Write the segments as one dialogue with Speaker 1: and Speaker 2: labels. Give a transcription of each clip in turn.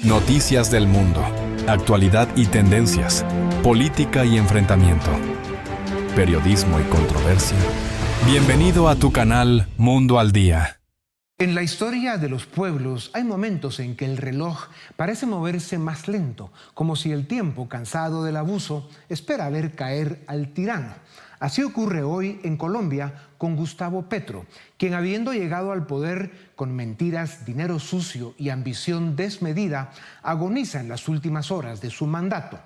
Speaker 1: Noticias del mundo, actualidad y tendencias, política y enfrentamiento, periodismo y controversia. Bienvenido a tu canal Mundo al Día.
Speaker 2: En la historia de los pueblos hay momentos en que el reloj parece moverse más lento, como si el tiempo, cansado del abuso, espera ver caer al tirano. Así ocurre hoy en Colombia con Gustavo Petro, quien habiendo llegado al poder con mentiras, dinero sucio y ambición desmedida, agoniza en las últimas horas de su mandato.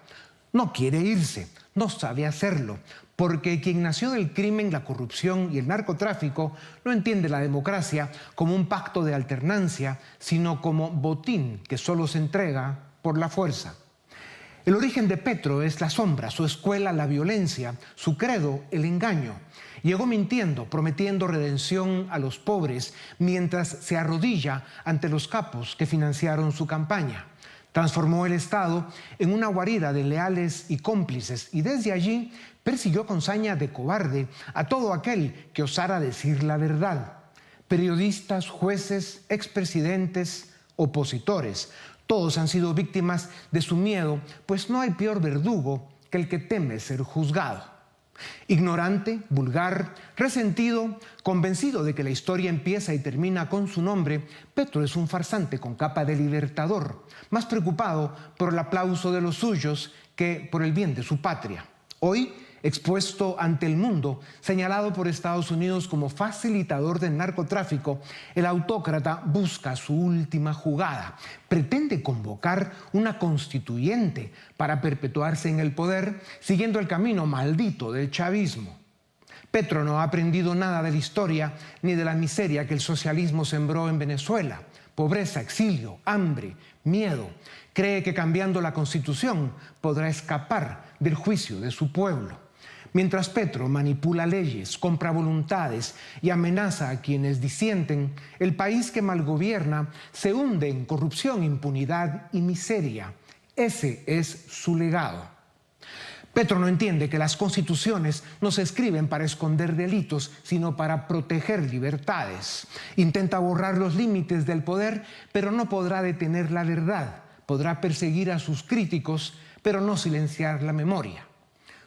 Speaker 2: No quiere irse, no sabe hacerlo, porque quien nació del crimen, la corrupción y el narcotráfico no entiende la democracia como un pacto de alternancia, sino como botín que solo se entrega por la fuerza. El origen de Petro es la sombra, su escuela la violencia, su credo el engaño. Llegó mintiendo, prometiendo redención a los pobres, mientras se arrodilla ante los capos que financiaron su campaña. Transformó el Estado en una guarida de leales y cómplices y desde allí persiguió con saña de cobarde a todo aquel que osara decir la verdad. Periodistas, jueces, expresidentes, opositores, todos han sido víctimas de su miedo, pues no hay peor verdugo que el que teme ser juzgado. Ignorante, vulgar, resentido, convencido de que la historia empieza y termina con su nombre, Petro es un farsante con capa de libertador, más preocupado por el aplauso de los suyos que por el bien de su patria. Hoy, expuesto ante el mundo, señalado por Estados Unidos como facilitador del narcotráfico, el autócrata busca su última jugada. Pretende convocar una constituyente para perpetuarse en el poder, siguiendo el camino maldito del chavismo. Petro no ha aprendido nada de la historia ni de la miseria que el socialismo sembró en Venezuela. Pobreza, exilio, hambre, miedo. Cree que cambiando la Constitución podrá escapar del juicio de su pueblo. Mientras Petro manipula leyes, compra voluntades y amenaza a quienes disienten, el país que malgobierna se hunde en corrupción, impunidad y miseria. Ese es su legado. Petro no entiende que las constituciones no se escriben para esconder delitos, sino para proteger libertades. Intenta borrar los límites del poder, pero no podrá detener la verdad. Podrá perseguir a sus críticos, pero no silenciar la memoria.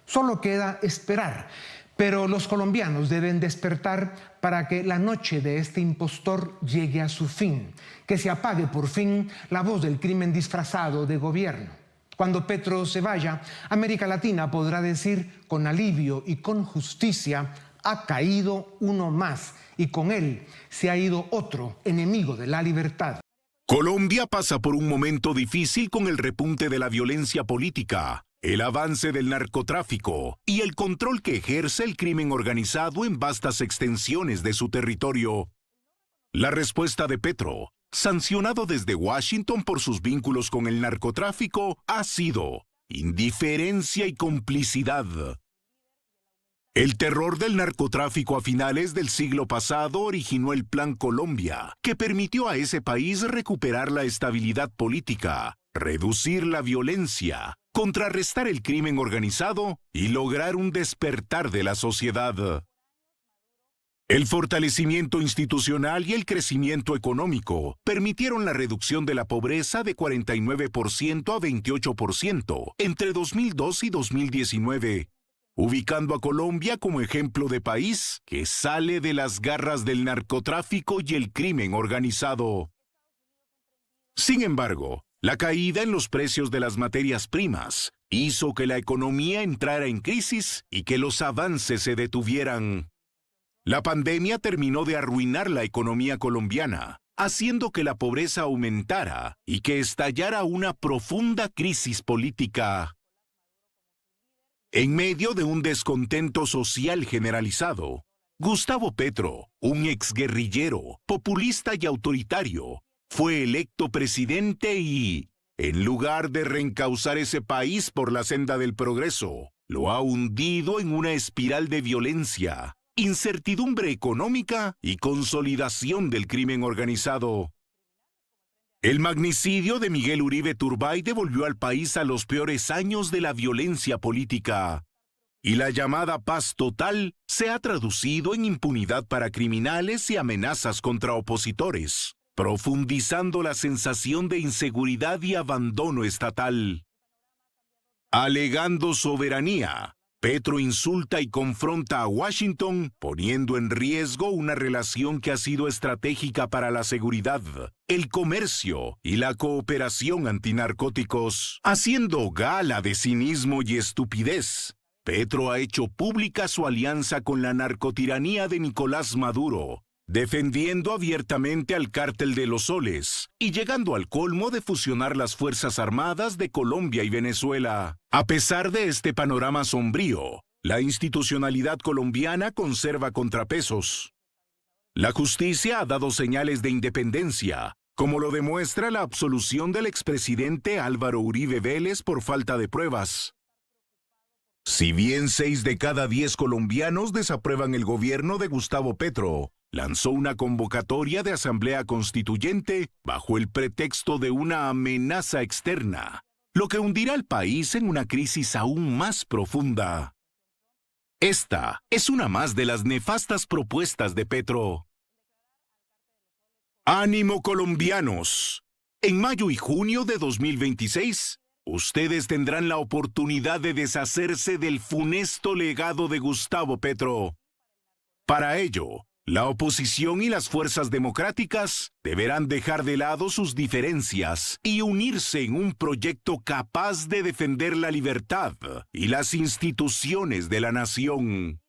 Speaker 2: Solo queda esperar, pero los colombianos deben despertar para que la noche de este impostor llegue a su fin, que se apague por fin la voz del crimen disfrazado de gobierno. Cuando Petro se vaya, América Latina podrá decir con alivio y con justicia: ha caído uno más y con él se ha ido otro enemigo de la libertad.
Speaker 3: Colombia pasa por un momento difícil con el repunte de la violencia política, el avance del narcotráfico y el control que ejerce el crimen organizado en vastas extensiones de su territorio. La respuesta de Petro, sancionado desde Washington por sus vínculos con el narcotráfico, ha sido indiferencia y complicidad. El terror del narcotráfico a finales del siglo pasado originó el Plan Colombia, que permitió a ese país recuperar la estabilidad política, reducir la violencia, contrarrestar el crimen organizado y lograr un despertar de la sociedad. El fortalecimiento institucional y el crecimiento económico permitieron la reducción de la pobreza de 49% a 28% entre 2002 y 2019, ubicando a Colombia como ejemplo de país que sale de las garras del narcotráfico y el crimen organizado. Sin embargo, la caída en los precios de las materias primas hizo que la economía entrara en crisis y que los avances se detuvieran. La pandemia terminó de arruinar la economía colombiana, haciendo que la pobreza aumentara y que estallara una profunda crisis política. En medio de un descontento social generalizado, Gustavo Petro, un exguerrillero, populista y autoritario, fue electo presidente y, en lugar de reencauzar ese país por la senda del progreso, lo ha hundido en una espiral de violencia, incertidumbre económica y consolidación del crimen organizado. El magnicidio de Miguel Uribe Turbay devolvió al país a los peores años de la violencia política. Y la llamada paz total se ha traducido en impunidad para criminales y amenazas contra opositores, profundizando la sensación de inseguridad y abandono estatal. Alegando soberanía, Petro insulta y confronta a Washington, poniendo en riesgo una relación que ha sido estratégica para la seguridad, el comercio y la cooperación antinarcóticos. Haciendo gala de cinismo y estupidez, Petro ha hecho pública su alianza con la narcotiranía de Nicolás Maduro, defendiendo abiertamente al cártel de los soles y llegando al colmo de fusionar las Fuerzas Armadas de Colombia y Venezuela. A pesar de este panorama sombrío, la institucionalidad colombiana conserva contrapesos. La justicia ha dado señales de independencia, como lo demuestra la absolución del expresidente Álvaro Uribe Vélez por falta de pruebas. Si bien 6 de cada 10 colombianos desaprueban el gobierno de Gustavo Petro, lanzó una convocatoria de asamblea constituyente bajo el pretexto de una amenaza externa, lo que hundirá al país en una crisis aún más profunda. Esta es una más de las nefastas propuestas de Petro. ¡Ánimo, colombianos! En mayo y junio de 2026, ustedes tendrán la oportunidad de deshacerse del funesto legado de Gustavo Petro. Para ello, la oposición y las fuerzas democráticas deberán dejar de lado sus diferencias y unirse en un proyecto capaz de defender la libertad y las instituciones de la nación.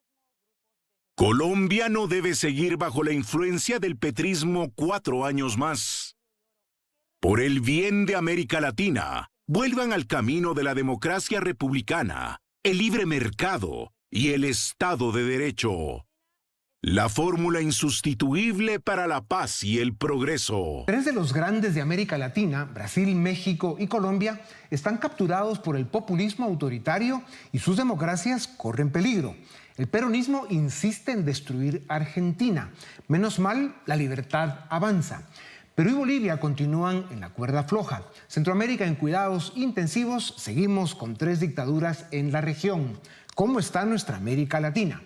Speaker 3: Colombia no debe seguir bajo la influencia del petrismo 4 años más. Por el bien de América Latina, vuelvan al camino de la democracia republicana, el libre mercado y el Estado de Derecho. La fórmula insustituible para la paz y el progreso.
Speaker 2: 3 de los grandes de América Latina, Brasil, México y Colombia, están capturados por el populismo autoritario y sus democracias corren peligro. El peronismo insiste en destruir Argentina. Menos mal, la libertad avanza. Perú y Bolivia continúan en la cuerda floja. Centroamérica en cuidados intensivos. Seguimos con 3 dictaduras en la región. ¿Cómo está nuestra América Latina?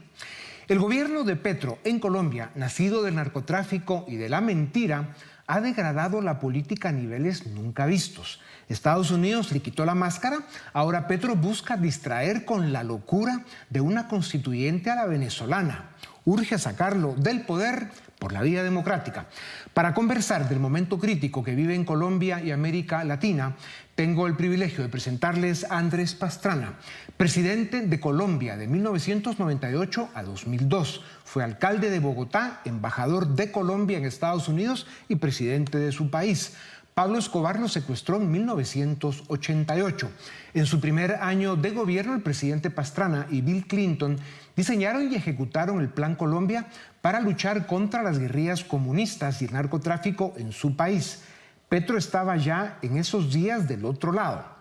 Speaker 2: El gobierno de Petro en Colombia, nacido del narcotráfico y de la mentira, ha degradado la política a niveles nunca vistos. Estados Unidos le quitó la máscara, ahora Petro busca distraer con la locura de una constituyente a la venezolana. Urge sacarlo del poder por la vía democrática. Para conversar del momento crítico que vive en Colombia y América Latina, tengo el privilegio de presentarles a Andrés Pastrana, presidente de Colombia de 1998 a 2002. Fue alcalde de Bogotá, embajador de Colombia en Estados Unidos y presidente de su país. Pablo Escobar lo secuestró en 1988. En su primer año de gobierno, el presidente Pastrana y Bill Clinton diseñaron y ejecutaron el Plan Colombia para luchar contra las guerrillas comunistas y el narcotráfico en su país. Petro estaba ya en esos días del otro lado.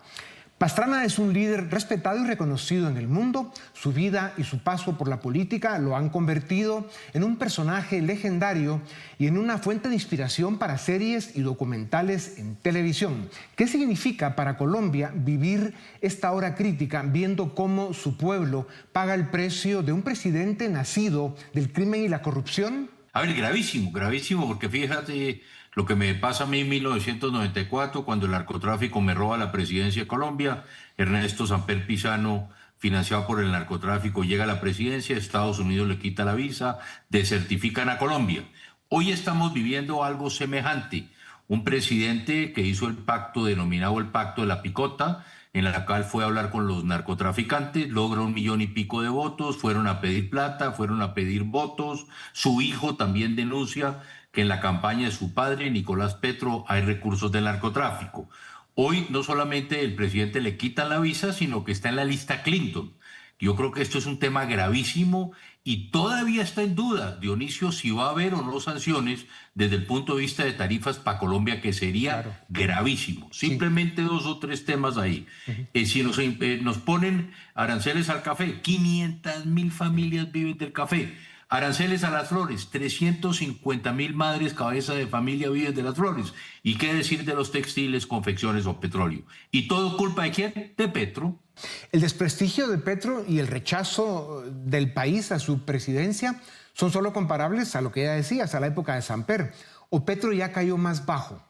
Speaker 2: Pastrana es un líder respetado y reconocido en el mundo. Su vida y su paso por la política lo han convertido en un personaje legendario y en una fuente de inspiración para series y documentales en televisión. ¿Qué significa para Colombia vivir esta hora crítica viendo cómo su pueblo paga el precio de un presidente nacido del crimen y la corrupción?
Speaker 4: A ver, gravísimo, gravísimo, porque fíjate lo que me pasa a mí en 1994, cuando el narcotráfico me roba la presidencia de Colombia. Ernesto Samper Pizano, financiado por el narcotráfico, llega a la presidencia, Estados Unidos le quita la visa, desertifican a Colombia. Hoy estamos viviendo algo semejante. Un presidente que hizo el pacto denominado el Pacto de la Picota, en la cual fue a hablar con los narcotraficantes, logra 1 millón y pico de votos, fueron a pedir plata, fueron a pedir votos. Su hijo también denuncia que en la campaña de su padre, Nicolás Petro, hay recursos del narcotráfico. Hoy no solamente el presidente le quitan la visa, sino que está en la lista Clinton. Yo creo que esto es un tema gravísimo y todavía está en duda, Dionisio, si va a haber o no sanciones desde el punto de vista de tarifas para Colombia, que sería gravísimo. Simplemente 2 o 3 temas ahí. Si nos ponen aranceles al café, 500.000 familias viven del café. Aranceles a las flores, 350.000 madres cabeza de familia viven de las flores. ¿Y qué decir de los textiles, confecciones o petróleo? ¿Y todo culpa de quién? De Petro.
Speaker 2: El desprestigio de Petro y el rechazo del país a su presidencia son solo comparables a lo que ya decías, a la época de Samper. ¿O Petro ya cayó más bajo?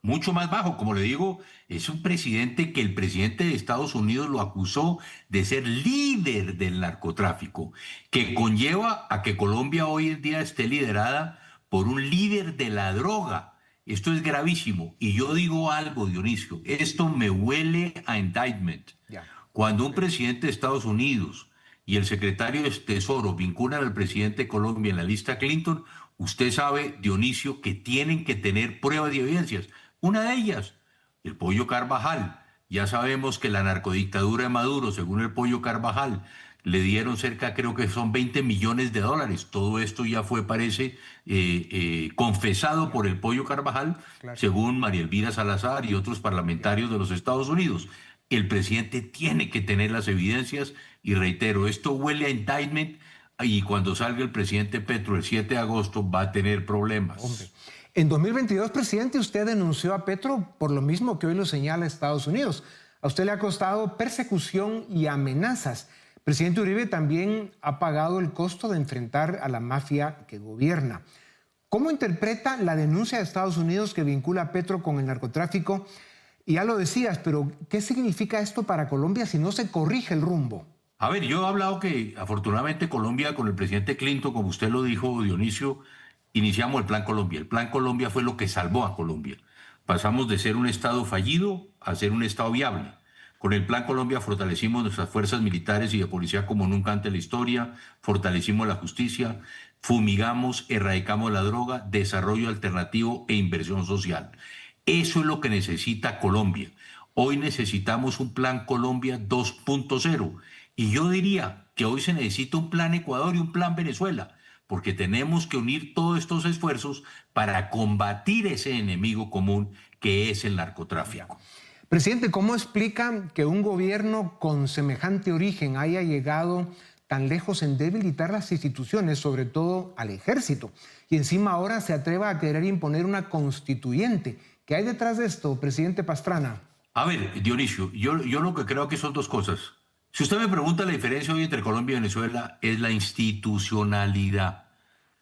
Speaker 4: Mucho más bajo, como le digo, es un presidente que el presidente de Estados Unidos lo acusó de ser líder del narcotráfico, que conlleva a que Colombia hoy en día esté liderada por un líder de la droga. Esto es gravísimo. Y yo digo algo, Dionisio, esto me huele a indictment. Cuando un presidente de Estados Unidos y el secretario de Tesoro vinculan al presidente de Colombia en la lista Clinton, usted sabe, Dionisio, que tienen que tener pruebas y evidencias. Una de ellas, el Pollo Carvajal. Ya sabemos que la narcodictadura de Maduro, según el Pollo Carvajal, le dieron cerca, creo que son 20 millones de dólares. Todo esto ya fue, parece, confesado por el Pollo Carvajal, según María Elvira Salazar y otros parlamentarios de los Estados Unidos. El presidente tiene que tener las evidencias y reitero, esto huele a indictment y cuando salga el presidente Petro el 7 de agosto va a tener problemas.
Speaker 2: Hombre. En 2022, presidente, usted denunció a Petro por lo mismo que hoy lo señala Estados Unidos. A usted le ha costado persecución y amenazas. Presidente Uribe también ha pagado el costo de enfrentar a la mafia que gobierna. ¿Cómo interpreta la denuncia de Estados Unidos que vincula a Petro con el narcotráfico? Y ya lo decías, pero ¿qué significa esto para Colombia si no se corrige el rumbo?
Speaker 4: A ver, yo he hablado que afortunadamente Colombia con el presidente Clinton, como usted lo dijo, Dionisio, iniciamos el Plan Colombia. El Plan Colombia fue lo que salvó a Colombia. Pasamos de ser un Estado fallido a ser un Estado viable. Con el Plan Colombia fortalecimos nuestras fuerzas militares y de policía como nunca antes en la historia, fortalecimos la justicia, fumigamos, erradicamos la droga, desarrollo alternativo e inversión social. Eso es lo que necesita Colombia. Hoy necesitamos un Plan Colombia 2.0 y yo diría que hoy se necesita un Plan Ecuador y un Plan Venezuela, porque tenemos que unir todos estos esfuerzos para combatir ese enemigo común que es el narcotráfico.
Speaker 2: Presidente, ¿cómo explica que un gobierno con semejante origen haya llegado tan lejos en debilitar las instituciones, sobre todo al ejército, y encima ahora se atreva a querer imponer una constituyente? ¿Qué hay detrás de esto, presidente Pastrana?
Speaker 4: A ver, Dionisio, yo lo que creo que son dos cosas. Si usted me pregunta la diferencia hoy entre Colombia y Venezuela es la institucionalidad.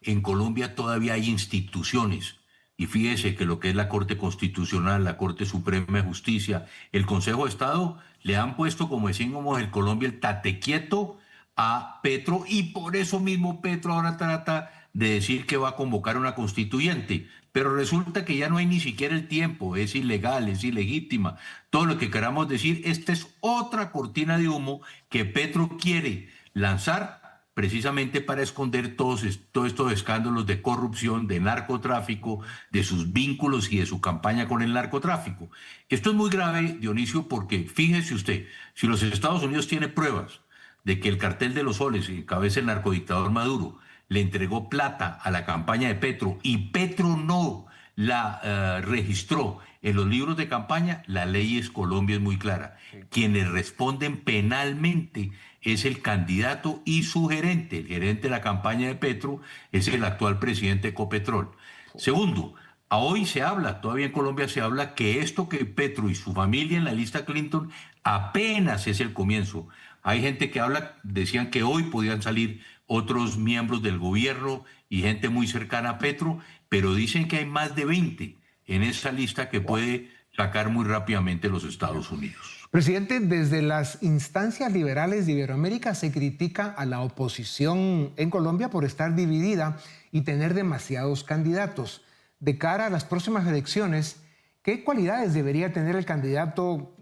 Speaker 4: En Colombia todavía hay instituciones. Y fíjese que lo que es la Corte Constitucional, la Corte Suprema de Justicia, el Consejo de Estado, le han puesto, como decimos en Colombia, el tate quieto a Petro y por eso mismo Petro ahora trata de decir que va a convocar una constituyente. Pero resulta que ya no hay ni siquiera el tiempo, es ilegal, es ilegítima. Todo lo que queramos decir, esta es otra cortina de humo que Petro quiere lanzar precisamente para esconder todos estos escándalos de corrupción, de narcotráfico, de sus vínculos y de su campaña con el narcotráfico. Esto es muy grave, Dionisio, porque fíjese usted, si los Estados Unidos tienen pruebas de que el cartel de los soles, que encabeza el narcodictador Maduro, le entregó plata a la campaña de Petro y Petro no la registró en los libros de campaña, la ley es Colombia es muy clara. Quienes responden penalmente es el candidato y su gerente. El gerente de la campaña de Petro es el actual presidente de Ecopetrol. Segundo, hoy se habla, todavía en Colombia se habla que esto que Petro y su familia en la lista Clinton apenas es el comienzo. Hay gente que habla, decían que hoy podían salir otros miembros del gobierno y gente muy cercana a Petro, pero dicen que hay más de 20 en esa lista que puede sacar muy rápidamente los Estados Unidos.
Speaker 2: Presidente, desde las instancias liberales de Iberoamérica se critica a la oposición en Colombia por estar dividida y tener demasiados candidatos. De cara a las próximas elecciones, ¿qué cualidades debería tener el candidato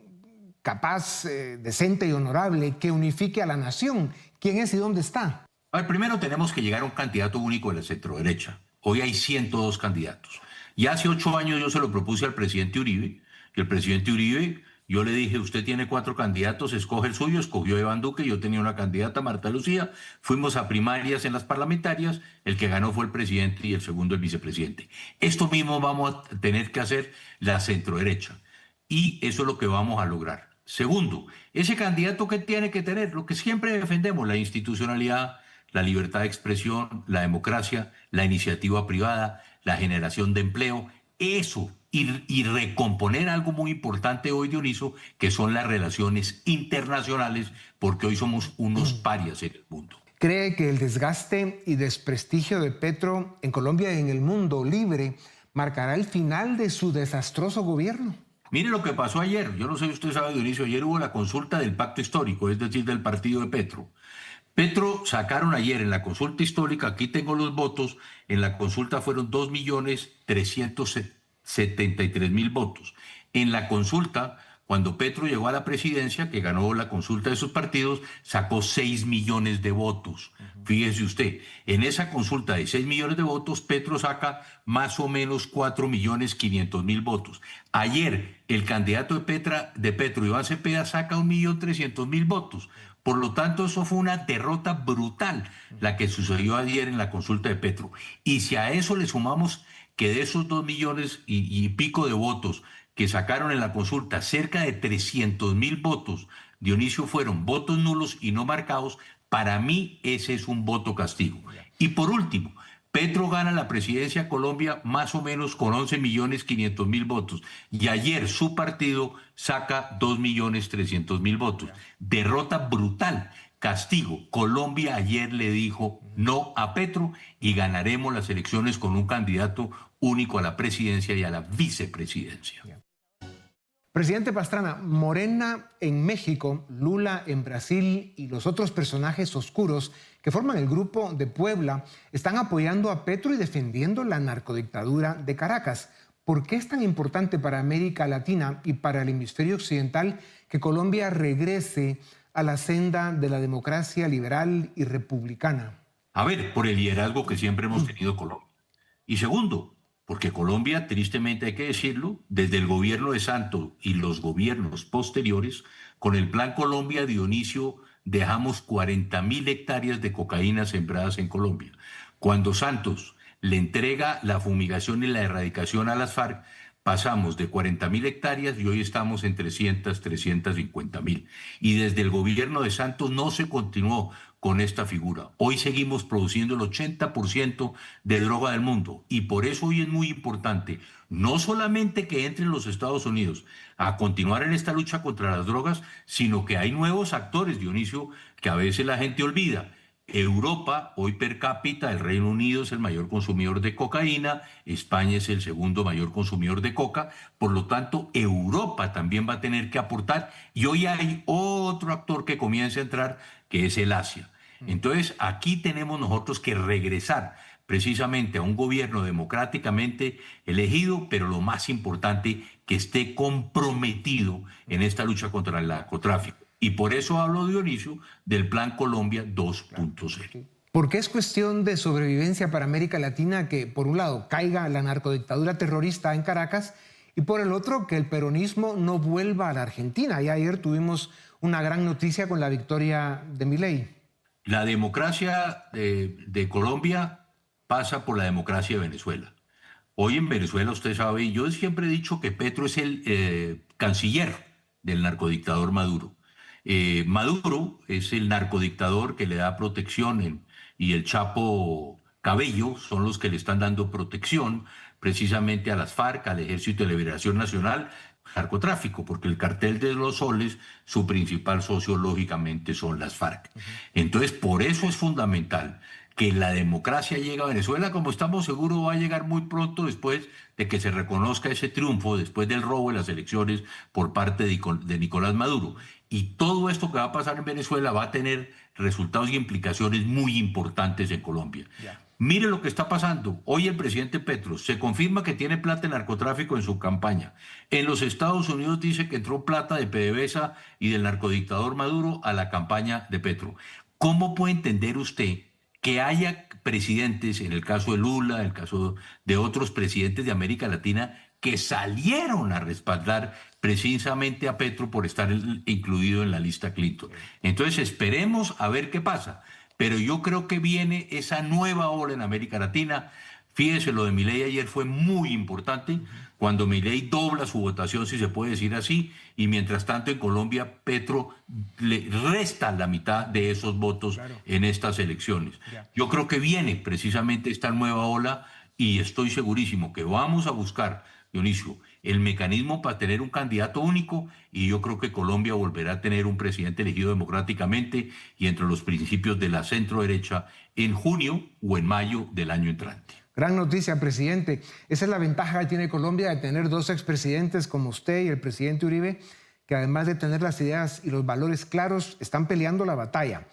Speaker 2: capaz, decente y honorable que unifique a la nación? ¿Quién es y dónde está?
Speaker 4: A ver, primero tenemos que llegar a un candidato único de la centroderecha. Hoy hay 102 candidatos. Y hace 8 años yo se lo propuse al presidente Uribe, y el presidente Uribe, yo le dije, usted tiene 4 candidatos, escoge el suyo, escogió a Iván Duque, yo tenía una candidata, Marta Lucía, fuimos a primarias en las parlamentarias, el que ganó fue el presidente y el segundo el vicepresidente. Esto mismo vamos a tener que hacer la centroderecha, y eso es lo que vamos a lograr. Segundo, ese candidato que tiene que tener, lo que siempre defendemos, la institucionalidad, la libertad de expresión, la democracia, la iniciativa privada, la generación de empleo, eso, y recomponer algo muy importante hoy, Dioniso, que son las relaciones internacionales, porque hoy somos unos parias en el mundo.
Speaker 2: ¿Cree que el desgaste y desprestigio de Petro en Colombia y en el mundo libre marcará el final de su desastroso gobierno.
Speaker 4: Mire lo que pasó ayer. Yo no sé si usted sabe, Dionisio, ayer hubo la consulta del pacto histórico, es decir, del partido de Petro. Petro sacaron ayer en la consulta histórica, aquí tengo los votos, en la consulta fueron 2.373.000 votos. En la consulta, cuando Petro llegó a la presidencia, que ganó la consulta de sus partidos, sacó 6 millones de votos. Fíjese usted, en esa consulta de 6 millones de votos, Petro saca más o menos 4.500.000 votos. Ayer, el candidato de Petro, Iván Cepeda, saca 1.300.000 votos. Por lo tanto, eso fue una derrota brutal la que sucedió ayer en la consulta de Petro. Y si a eso le sumamos que de esos 2 millones y pico de votos que sacaron en la consulta, cerca de 300.000 votos, Dionisio, fueron votos nulos y no marcados, para mí ese es un voto castigo. Y por último, Petro gana la presidencia de Colombia más o menos con 11.500.000 votos. Y ayer su partido saca 2.300.000 votos. Derrota brutal, castigo. Colombia ayer le dijo no a Petro y ganaremos las elecciones con un candidato único a la presidencia y a la vicepresidencia.
Speaker 2: Presidente Pastrana, Morena en México, Lula en Brasil y los otros personajes oscuros que forman el Grupo de Puebla están apoyando a Petro y defendiendo la narcodictadura de Caracas. ¿Por qué es tan importante para América Latina y para el hemisferio occidental que Colombia regrese a la senda de la democracia liberal y republicana?
Speaker 4: A ver, por el liderazgo que siempre hemos tenido Colombia. Y segundo, porque Colombia, tristemente hay que decirlo, desde el gobierno de Santos y los gobiernos posteriores, con el Plan Colombia, Dionisio, dejamos 40.000 hectáreas de cocaína sembradas en Colombia. Cuando Santos le entrega la fumigación y la erradicación a las FARC, pasamos de 40.000 hectáreas y hoy estamos en 350.000. Y desde el gobierno de Santos no se continuó con esta figura. Hoy seguimos produciendo el 80% de droga del mundo y por eso hoy es muy importante no solamente que entren los Estados Unidos a continuar en esta lucha contra las drogas, sino que hay nuevos actores, Dionisio, que a veces la gente olvida. Europa, hoy per cápita, el Reino Unido es el mayor consumidor de cocaína, España es el segundo mayor consumidor de coca, por lo tanto Europa también va a tener que aportar y hoy hay otro actor que comienza a entrar, que es el Asia. Entonces aquí tenemos nosotros que regresar precisamente a un gobierno democráticamente elegido, pero lo más importante, que esté comprometido en esta lucha contra el narcotráfico. Y por eso hablo, Dionisio, del Plan Colombia 2.0.
Speaker 2: Porque es cuestión de sobrevivencia para América Latina que, por un lado, caiga la narcodictadura terrorista en Caracas y por el otro, que el peronismo no vuelva a la Argentina. Y ayer tuvimos una gran noticia con la victoria de Milei.
Speaker 4: La democracia de Colombia pasa por la democracia de Venezuela. Hoy en Venezuela, usted sabe, yo siempre he dicho que Petro es el canciller del narcodictador Maduro. Maduro es el narcodictador que le da protección y el Chapo Cabello son los que le están dando protección precisamente a las FARC, al Ejército de Liberación Nacional, narcotráfico, porque el cartel de los soles, su principal socio lógicamente son las FARC. Entonces, por eso es fundamental que la democracia llegue a Venezuela, como estamos seguros va a llegar muy pronto después de que se reconozca ese triunfo, después del robo de las elecciones por parte de Nicolás Maduro. Y todo esto que va a pasar en Venezuela va a tener resultados y implicaciones muy importantes en Colombia. Mire lo que está pasando. Hoy el presidente Petro se confirma que tiene plata en narcotráfico en su campaña. En los Estados Unidos dice que entró plata de PDVSA y del narcodictador Maduro a la campaña de Petro. ¿Cómo puede entender usted que haya presidentes, en el caso de Lula, en el caso de otros presidentes de América Latina, que salieron a respaldar precisamente a Petro por estar incluido en la lista Clinton? Entonces esperemos a ver qué pasa. Pero yo creo que viene esa nueva ola en América Latina. Fíjese, lo de Milei ayer fue muy importante, cuando Milei dobla su votación, si se puede decir así, y mientras tanto en Colombia Petro le resta la mitad de esos votos en estas elecciones. Yo creo que viene precisamente esta nueva ola y estoy segurísimo que vamos a buscar, Dionisio, el mecanismo para tener un candidato único y yo creo que Colombia volverá a tener un presidente elegido democráticamente y entre los principios de la centro derecha en junio o en mayo del año entrante.
Speaker 2: Gran noticia, presidente. Esa es la ventaja que tiene Colombia de tener dos expresidentes como usted y el presidente Uribe, que además de tener las ideas y los valores claros, están peleando la batalla.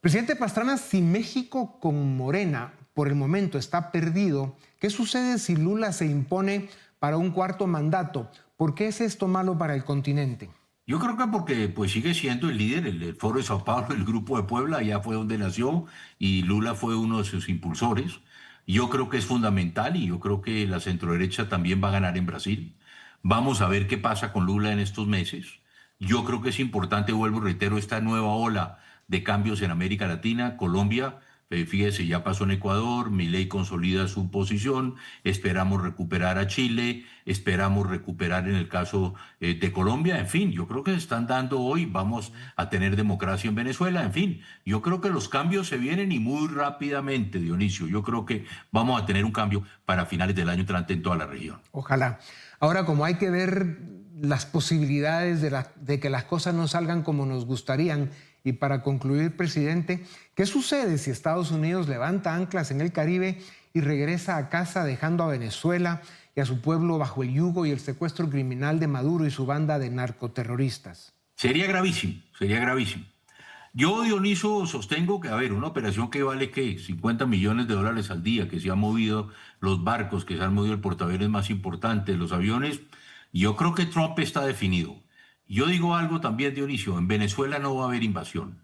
Speaker 2: Presidente Pastrana, si México con Morena por el momento está perdido, ¿qué sucede si Lula se impone para un cuarto mandato? ¿Por qué es esto malo para el continente?
Speaker 4: Yo creo que porque pues sigue siendo el líder, el Foro de Sao Paulo, el Grupo de Puebla, allá fue donde nació y Lula fue uno de sus impulsores. Yo creo que es fundamental y yo creo que la centroderecha también va a ganar en Brasil. Vamos a ver qué pasa con Lula en estos meses. Yo creo que es importante, vuelvo y reitero, esta nueva ola de cambios en América Latina, Colombia. Fíjese, ya pasó en Ecuador, Milei consolida su posición, esperamos recuperar a Chile, esperamos recuperar en el caso de Colombia, en fin, yo creo que se están dando hoy, vamos a tener democracia en Venezuela, en fin, yo creo que los cambios se vienen y muy rápidamente, Dionisio, yo creo que vamos a tener un cambio para finales del año entrante en toda la región.
Speaker 2: Ojalá. Ahora, como hay que ver las posibilidades de que las cosas no salgan como nos gustarían, y para concluir, presidente, ¿qué sucede si Estados Unidos levanta anclas en el Caribe y regresa a casa dejando a Venezuela y a su pueblo bajo el yugo y el secuestro criminal de Maduro y su banda de narcoterroristas?
Speaker 4: Sería gravísimo, sería gravísimo. Yo, Dioniso, sostengo que, a ver, una operación que vale, ¿qué? 50 millones de dólares al día, que se han movido los barcos, que se han movido el portaaviones más importante, los aviones, yo creo que Trump está definido. Yo digo algo también, Dionisio, en Venezuela no va a haber invasión,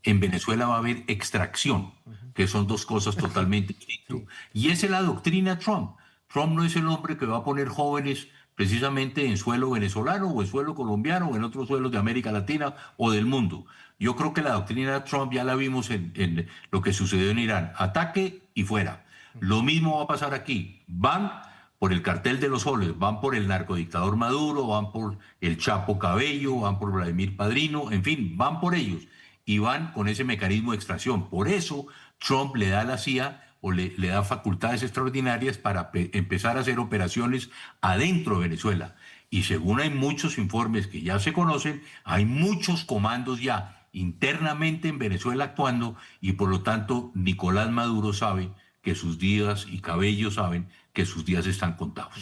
Speaker 4: en Venezuela va a haber extracción, que son dos cosas totalmente distintas. Y esa es la doctrina Trump. Trump no es el hombre que va a poner jóvenes precisamente en suelo venezolano o en suelo colombiano o en otros suelos de América Latina o del mundo. Yo creo que la doctrina Trump ya la vimos en lo que sucedió en Irán. Ataque y fuera. Lo mismo va a pasar aquí. Van por el cartel de los soles, van por el narcodictador Maduro, van por el Chapo Cabello, van por Vladimir Padrino, en fin, van por ellos y van con ese mecanismo de extracción. Por eso Trump le da a la CIA o le da facultades extraordinarias para empezar a hacer operaciones adentro de Venezuela. Y según hay muchos informes que ya se conocen, hay muchos comandos ya internamente en Venezuela actuando y por lo tanto Nicolás Maduro sabe que sus días y Cabello saben que sus días están contados.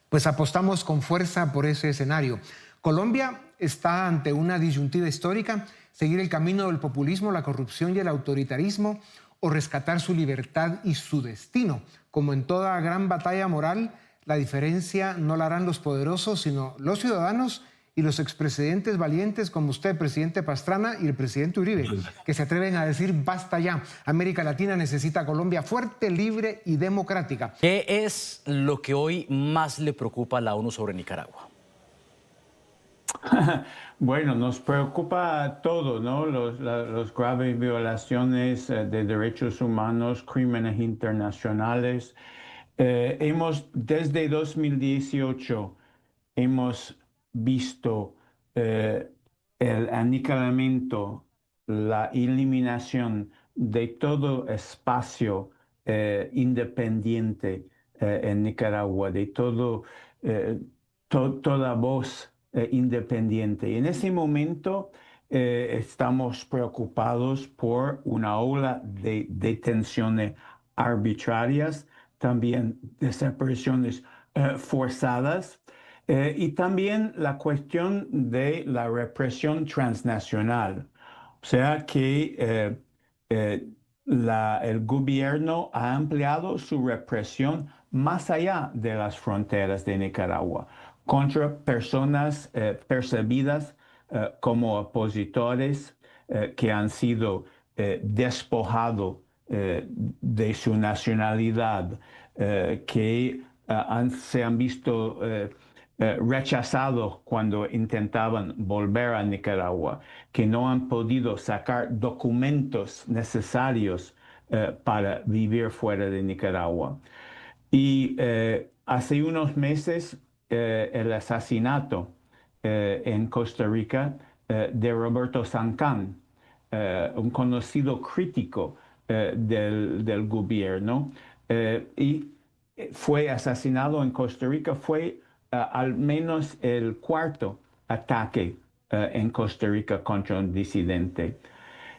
Speaker 2: Pues apostamos con fuerza por ese escenario. Colombia está ante una disyuntiva histórica: seguir el camino del populismo, la corrupción y el autoritarismo, o rescatar su libertad y su destino. Como en toda gran batalla moral, la diferencia no la harán los poderosos, sino los ciudadanos y los expresidentes valientes como usted, presidente Pastrana, y el presidente Uribe, que se atreven a decir basta ya. América Latina necesita a Colombia fuerte, libre y democrática.
Speaker 5: ¿Qué es lo que hoy más le preocupa a la ONU sobre Nicaragua?
Speaker 6: Bueno, nos preocupa todo, ¿no? Los graves violaciones de derechos humanos, crímenes internacionales. Desde 2018, hemos visto el aniquilamiento, la eliminación de todo espacio independiente en Nicaragua, de toda voz independiente. Y en ese momento estamos preocupados por una ola de detenciones arbitrarias, también desapariciones forzadas, y también la cuestión de la represión transnacional. O sea que el gobierno ha ampliado su represión más allá de las fronteras de Nicaragua, contra personas percibidas como opositores que han sido despojados de su nacionalidad, que se han visto rechazados cuando intentaban volver a Nicaragua, que no han podido sacar documentos necesarios para vivir fuera de Nicaragua. Y hace unos meses el asesinato en Costa Rica de Roberto Sancán, un conocido crítico del gobierno, y fue asesinado en Costa Rica. Fue al menos el cuarto ataque en Costa Rica contra un disidente.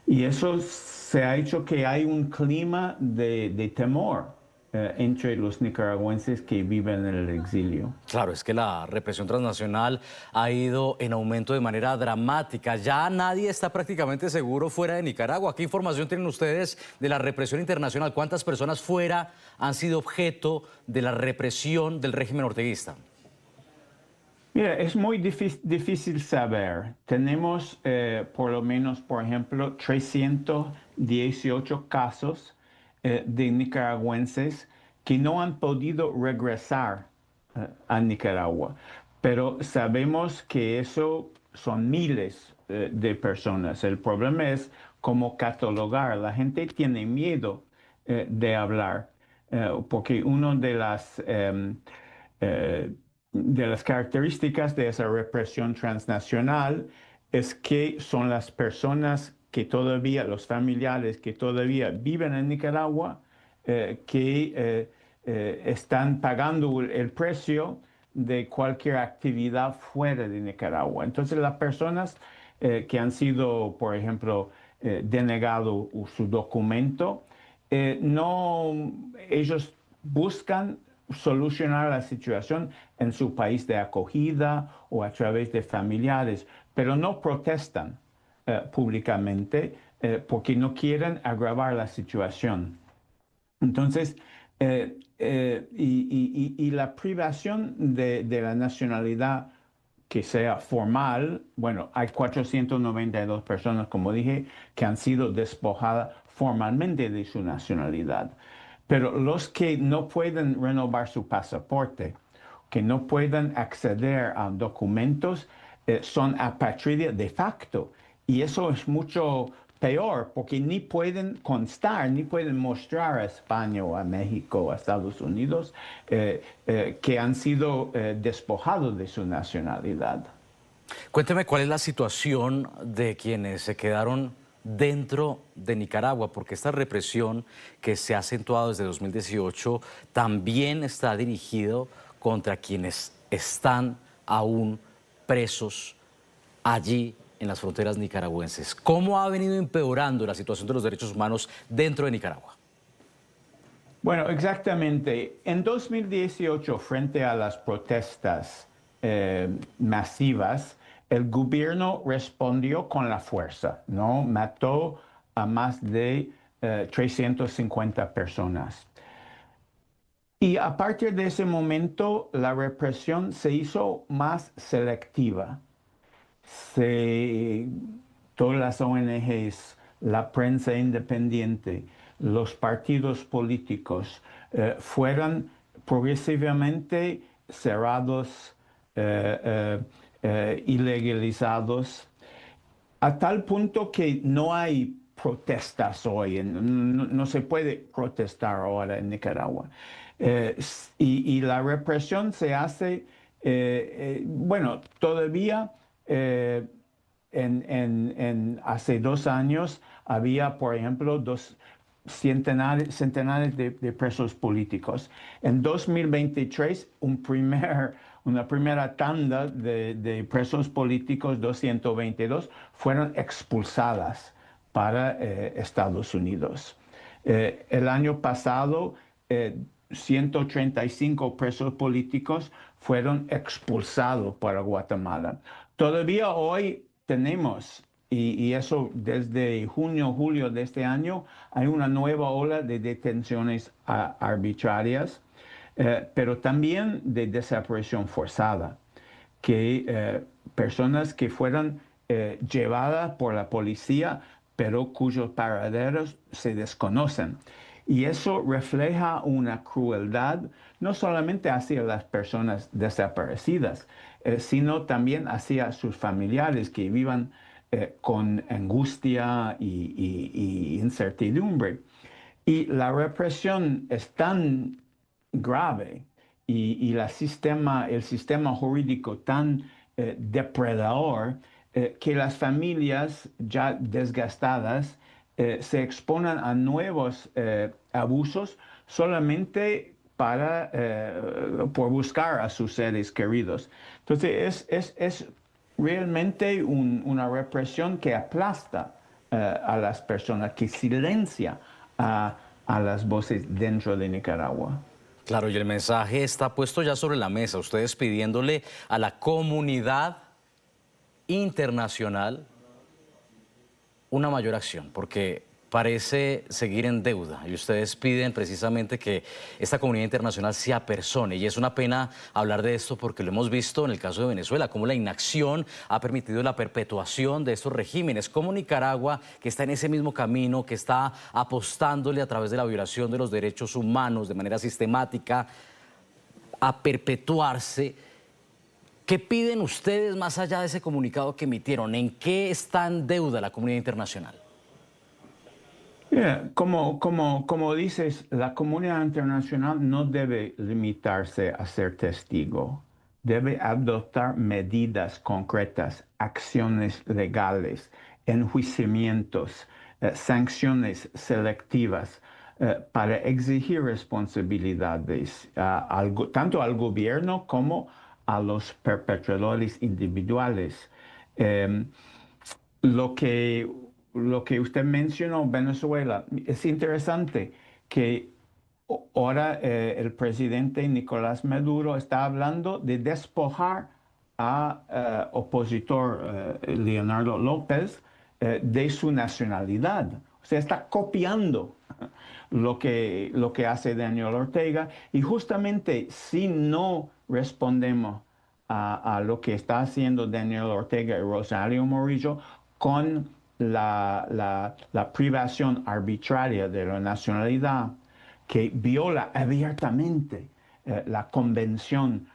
Speaker 6: Y eso se ha hecho que hay un clima de temor entre los nicaragüenses que viven en el exilio.
Speaker 5: Claro, es que la represión transnacional ha ido en aumento de manera dramática. Ya nadie está prácticamente seguro fuera de Nicaragua. ¿Qué información tienen ustedes de la represión internacional? ¿Cuántas personas fuera han sido objeto de la represión del régimen orteguista?
Speaker 6: Mira, es muy difícil saber. Tenemos por lo menos, por ejemplo, 318 casos de nicaragüenses que no han podido regresar a Nicaragua. Pero sabemos que eso son miles de personas. El problema es cómo catalogar. La gente tiene miedo de hablar, porque una de las características de esa represión transnacional es que son las personas que todavía, los familiares que todavía viven en Nicaragua, que están pagando el precio de cualquier actividad fuera de Nicaragua. Entonces las personas que han sido, por ejemplo, denegado su documento, ellos buscan solucionar la situación en su país de acogida o a través de familiares, pero no protestan públicamente porque no quieren agravar la situación. Entonces, y la privación de la nacionalidad que sea formal, bueno, hay 492 personas, como dije, que han sido despojadas formalmente de su nacionalidad. Pero los que no pueden renovar su pasaporte, que no pueden acceder a documentos, son apátridas de facto. Y eso es mucho peor, porque ni pueden constar, ni pueden mostrar a España o a México o a Estados Unidos que han sido despojados de su nacionalidad.
Speaker 5: Cuénteme cuál es la situación de quienes se quedaron dentro de Nicaragua, porque esta represión que se ha acentuado desde 2018 también está dirigido contra quienes están aún presos allí en las fronteras nicaragüenses. ¿Cómo ha venido empeorando la situación de los derechos humanos dentro de Nicaragua?
Speaker 6: Bueno, exactamente. En 2018, frente a las protestas masivas, el gobierno respondió con la fuerza, ¿no? Mató a más de 350 personas. Y a partir de ese momento, la represión se hizo más selectiva. Todas las ONGs, la prensa independiente, los partidos políticos fueron progresivamente cerrados, ilegalizados, a tal punto que no hay protestas hoy, no se puede protestar ahora en Nicaragua. Y la represión se hace, bueno, todavía hace 2 años había, por ejemplo, centenares de presos políticos. En 2023, una primera tanda de presos políticos, 222, fueron expulsadas para Estados Unidos. El año pasado, 135 presos políticos fueron expulsados para Guatemala. Todavía hoy tenemos, y eso desde junio, julio de este año, hay una nueva ola de detenciones arbitrarias, pero también de desaparición forzada, que personas que fueron llevadas por la policía, pero cuyos paraderos se desconocen. Y eso refleja una crueldad no solamente hacia las personas desaparecidas, sino también hacia sus familiares que vivan con angustia y incertidumbre. Y la represión es tan grave y el sistema jurídico tan depredador que las familias ya desgastadas se exponen a nuevos abusos solamente por buscar a sus seres queridos. Entonces es realmente una represión que aplasta a las personas, que silencia a a las voces dentro de Nicaragua.
Speaker 5: Claro, y el mensaje está puesto ya sobre la mesa. Ustedes pidiéndole a la comunidad internacional una mayor acción, porque parece seguir en deuda y ustedes piden precisamente que esta comunidad internacional se apersone, y es una pena hablar de esto porque lo hemos visto en el caso de Venezuela, cómo la inacción ha permitido la perpetuación de estos regímenes, como Nicaragua, que está en ese mismo camino, que está apostándole a través de la violación de los derechos humanos de manera sistemática a perpetuarse. ¿Qué piden ustedes más allá de ese comunicado que emitieron? ¿En qué está en deuda la comunidad internacional?
Speaker 6: Como dices, la comunidad internacional no debe limitarse a ser testigo. Debe adoptar medidas concretas, acciones legales, enjuiciamientos, sanciones selectivas para exigir responsabilidades tanto al gobierno como a los perpetradores individuales. Lo que usted mencionó, Venezuela, es interesante que ahora el presidente Nicolás Maduro está hablando de despojar a opositor Leonardo López de su nacionalidad. O sea, está copiando lo que hace Daniel Ortega, y justamente si no respondemos a lo que está haciendo Daniel Ortega y Rosario Murillo con la privación arbitraria de la nacionalidad, que viola abiertamente la Convención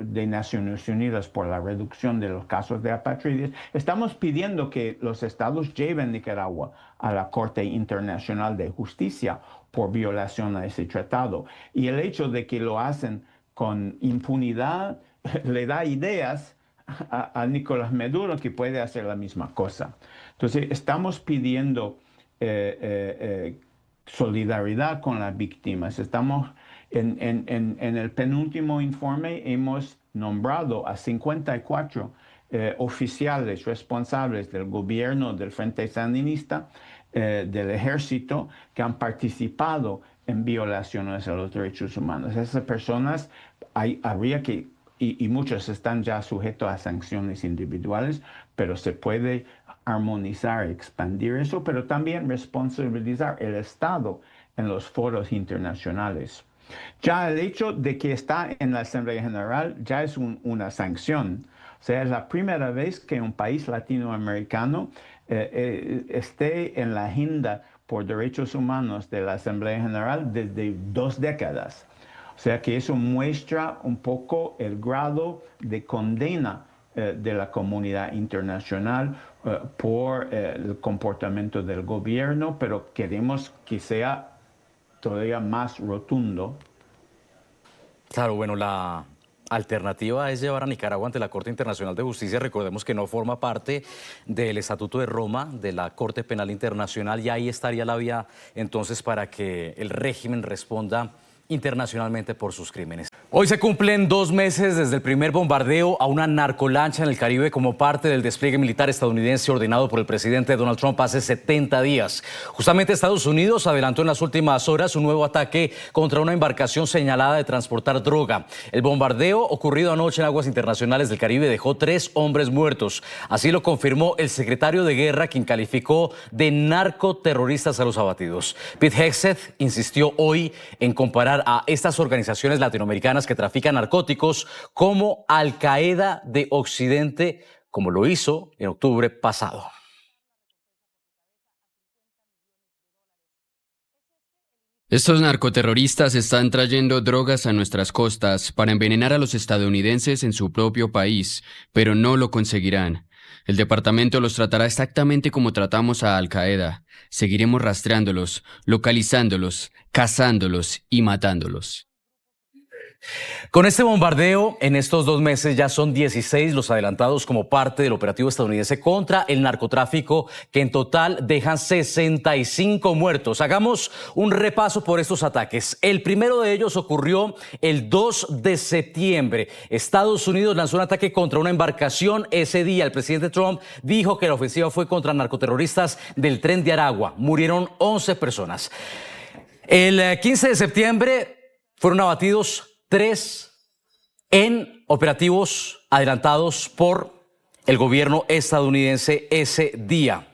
Speaker 6: de Naciones Unidas por la reducción de los casos de apatridia, estamos pidiendo que los estados lleven Nicaragua a la Corte Internacional de Justicia por violación a ese tratado. Y el hecho de que lo hacen con impunidad le da ideas a Nicolás Maduro que puede hacer la misma cosa. Entonces, estamos pidiendo solidaridad con las víctimas. Estamos en el penúltimo informe hemos nombrado a 54 oficiales responsables del gobierno del Frente Sandinista, del ejército, que han participado en violaciones a los derechos humanos. Esas personas habría que, y muchos están ya sujetos a sanciones individuales, pero se puede armonizar, expandir eso, pero también responsabilizar el Estado en los foros internacionales. Ya el hecho de que está en la Asamblea General ya es una sanción. O sea, es la primera vez que un país latinoamericano esté en la agenda por derechos humanos de la Asamblea General desde 2 décadas. O sea que eso muestra un poco el grado de condena de la comunidad internacional por el comportamiento del gobierno, pero queremos que sea todavía más rotundo.
Speaker 5: Claro, bueno, la alternativa es llevar a Nicaragua ante la Corte Internacional de Justicia. Recordemos que no forma parte del Estatuto de Roma, de la Corte Penal Internacional, y ahí estaría la vía entonces para que el régimen responda internacionalmente por sus crímenes. Hoy se cumplen 2 meses desde el primer bombardeo a una narcolancha en el Caribe como parte del despliegue militar estadounidense ordenado por el presidente Donald Trump hace 70 días. Justamente Estados Unidos adelantó en las últimas horas un nuevo ataque contra una embarcación señalada de transportar droga. El bombardeo ocurrido anoche en aguas internacionales del Caribe dejó 3 hombres muertos. Así lo confirmó el secretario de Guerra, quien calificó de narcoterroristas a los abatidos. Pete Hegseth insistió hoy en comparar a estas organizaciones latinoamericanas que trafican narcóticos como Al Qaeda de Occidente, como lo hizo en octubre pasado.
Speaker 7: Estos narcoterroristas están trayendo drogas a nuestras costas para envenenar a los estadounidenses en su propio país, pero no lo conseguirán. El departamento los tratará exactamente como tratamos a Al Qaeda. Seguiremos rastreándolos, localizándolos, cazándolos y matándolos.
Speaker 5: Con este bombardeo, en estos 2 meses ya son 16 los adelantados como parte del operativo estadounidense contra el narcotráfico, que en total dejan 65 muertos. Hagamos un repaso por estos ataques. El primero de ellos ocurrió el 2 de septiembre. Estados Unidos lanzó un ataque contra una embarcación. Ese día el presidente Trump dijo que la ofensiva fue contra narcoterroristas del Tren de Aragua. Murieron 11 personas. El 15 de septiembre fueron abatidos 3 en operativos adelantados por el gobierno estadounidense ese día.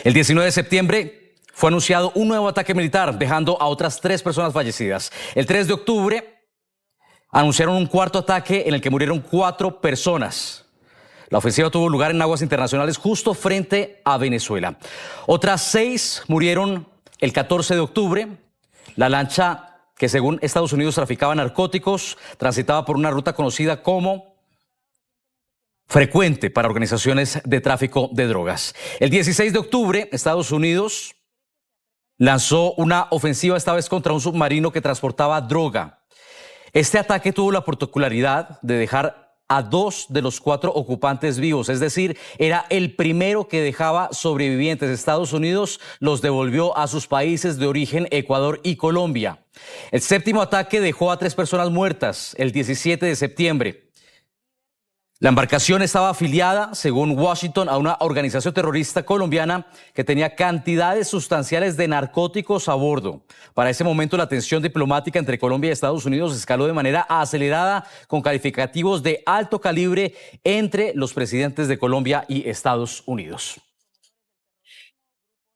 Speaker 5: El 19 de septiembre fue anunciado un nuevo ataque militar, dejando a otras 3 personas fallecidas. El 3 de octubre anunciaron un cuarto ataque en el que murieron 4 personas. La ofensiva tuvo lugar en aguas internacionales justo frente a Venezuela. Otras 6 murieron el 14 de octubre. La lancha que según Estados Unidos traficaba narcóticos transitaba por una ruta conocida como frecuente para organizaciones de tráfico de drogas. El 16 de octubre, Estados Unidos lanzó una ofensiva esta vez contra un submarino que transportaba droga. Este ataque tuvo la particularidad de dejar a 2 de los 4 ocupantes vivos, es decir, era el primero que dejaba sobrevivientes. Estados Unidos los devolvió a sus países de origen, Ecuador y Colombia. El 7º ataque dejó a 3 personas muertas el 17 de septiembre. La embarcación estaba afiliada, según Washington, a una organización terrorista colombiana que tenía cantidades sustanciales de narcóticos a bordo. Para ese momento, la tensión diplomática entre Colombia y Estados Unidos escaló de manera acelerada, con calificativos de alto calibre entre los presidentes de Colombia y Estados Unidos.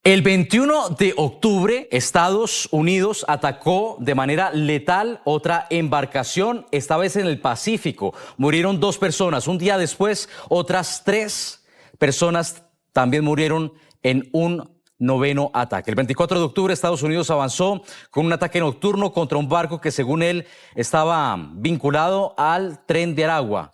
Speaker 5: El 21 de octubre, Estados Unidos atacó de manera letal otra embarcación, esta vez en el Pacífico. Murieron 2 personas. Un día después, otras 3 personas también murieron en un 9º ataque. El 24 de octubre, Estados Unidos avanzó con un ataque nocturno contra un barco que, según él, estaba vinculado al Tren de Aragua.